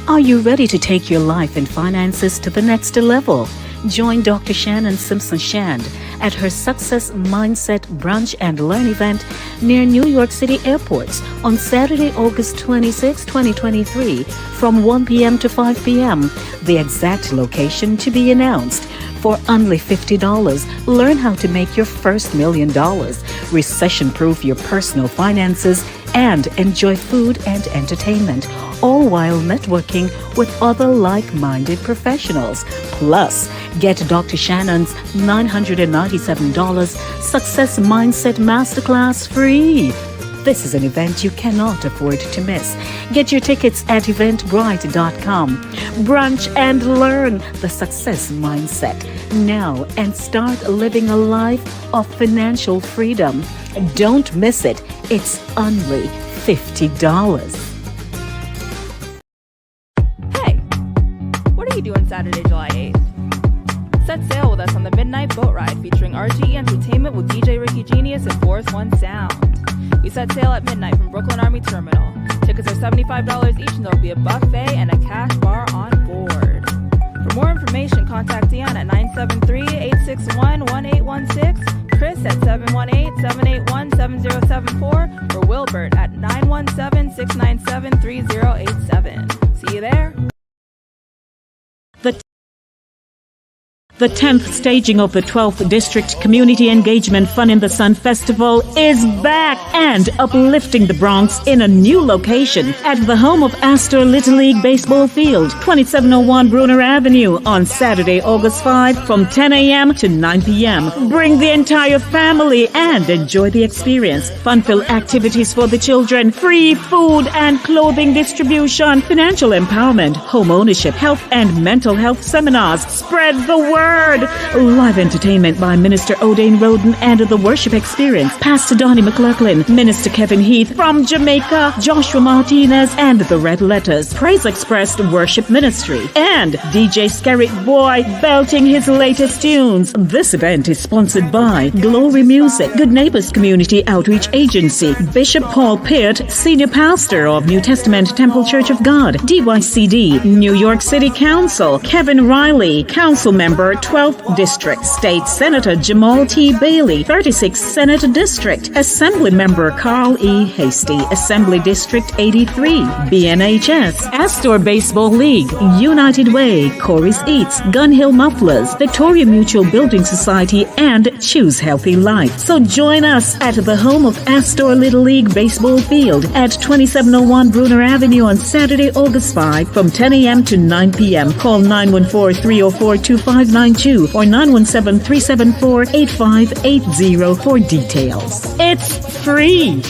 Are you ready to take your life and finances to the next level? Join Dr. Shannon Simpson Shand at her Success Mindset Brunch and Learn event near New York City airports on Saturday, August 26, 2023 from 1 p.m. to 5 p.m. The exact location to be announced. For only $50, learn how to make your first $1 million, recession-proof your personal finances, and enjoy food and entertainment, all while networking with other like-minded professionals. Plus, get Dr. Shannon's $997 Success Mindset Masterclass free. This is an event you cannot afford to miss. Get your tickets at eventbrite.com. Brunch and learn the success mindset now and start living a life of financial freedom. Don't miss it. It's only $50. Hey, what are you doing Saturday, July 8th? Set sail with us on the Midnight Boat Ride featuring RGE Entertainment with DJ Ricky Genius and Force One Sound. We set sail at midnight from Brooklyn Army Terminal. Tickets are $75 each and there will be a buffet and a cash bar on board. For more information, contact Dion at 973-861-1816, Chris at 718-781-7074, or Wilbert at 917-697-3087. See you there. The 10th staging of the 12th District Community Engagement Fun in the Sun Festival is back and uplifting the Bronx in a new location at the home of Astor Little League Baseball Field, 2701 Bruner Avenue on Saturday, August 5 from 10 a.m. to 9 p.m. Bring the entire family and enjoy the experience. Fun-filled activities for the children, free food and clothing distribution, financial empowerment, home ownership, health and mental health seminars. Spread the word. Live entertainment by Minister O'Dane Roden and the Worship Experience, Pastor Donnie McLaughlin, Minister Kevin Heath from Jamaica, Joshua Martinez and the Red Letters, Praise Express Worship Ministry, and DJ Skerritt Boy belting his latest tunes. This event is sponsored by Glory Music, Good Neighbors Community Outreach Agency, Bishop Paul Peart, Senior Pastor of New Testament Temple Church of God, DYCD, New York City Council, Kevin Riley, Council Member, Astor 12th District, State Senator Jamal T. Bailey, 36th Senate District, Assembly Member Carl E. Hasty, Assembly District 83, BNHS, Astor Baseball League, United Way, Corey's Eats, Gun Hill Mufflers, Victoria Mutual Building Society, and Choose Healthy Life. So join us at the home of Astor Little League Baseball Field at 2701 Bruner Avenue on Saturday, August 5 from 10 a.m. to 9 p.m. Call 914-304-2592 or 917-374-8580 for details. It's free.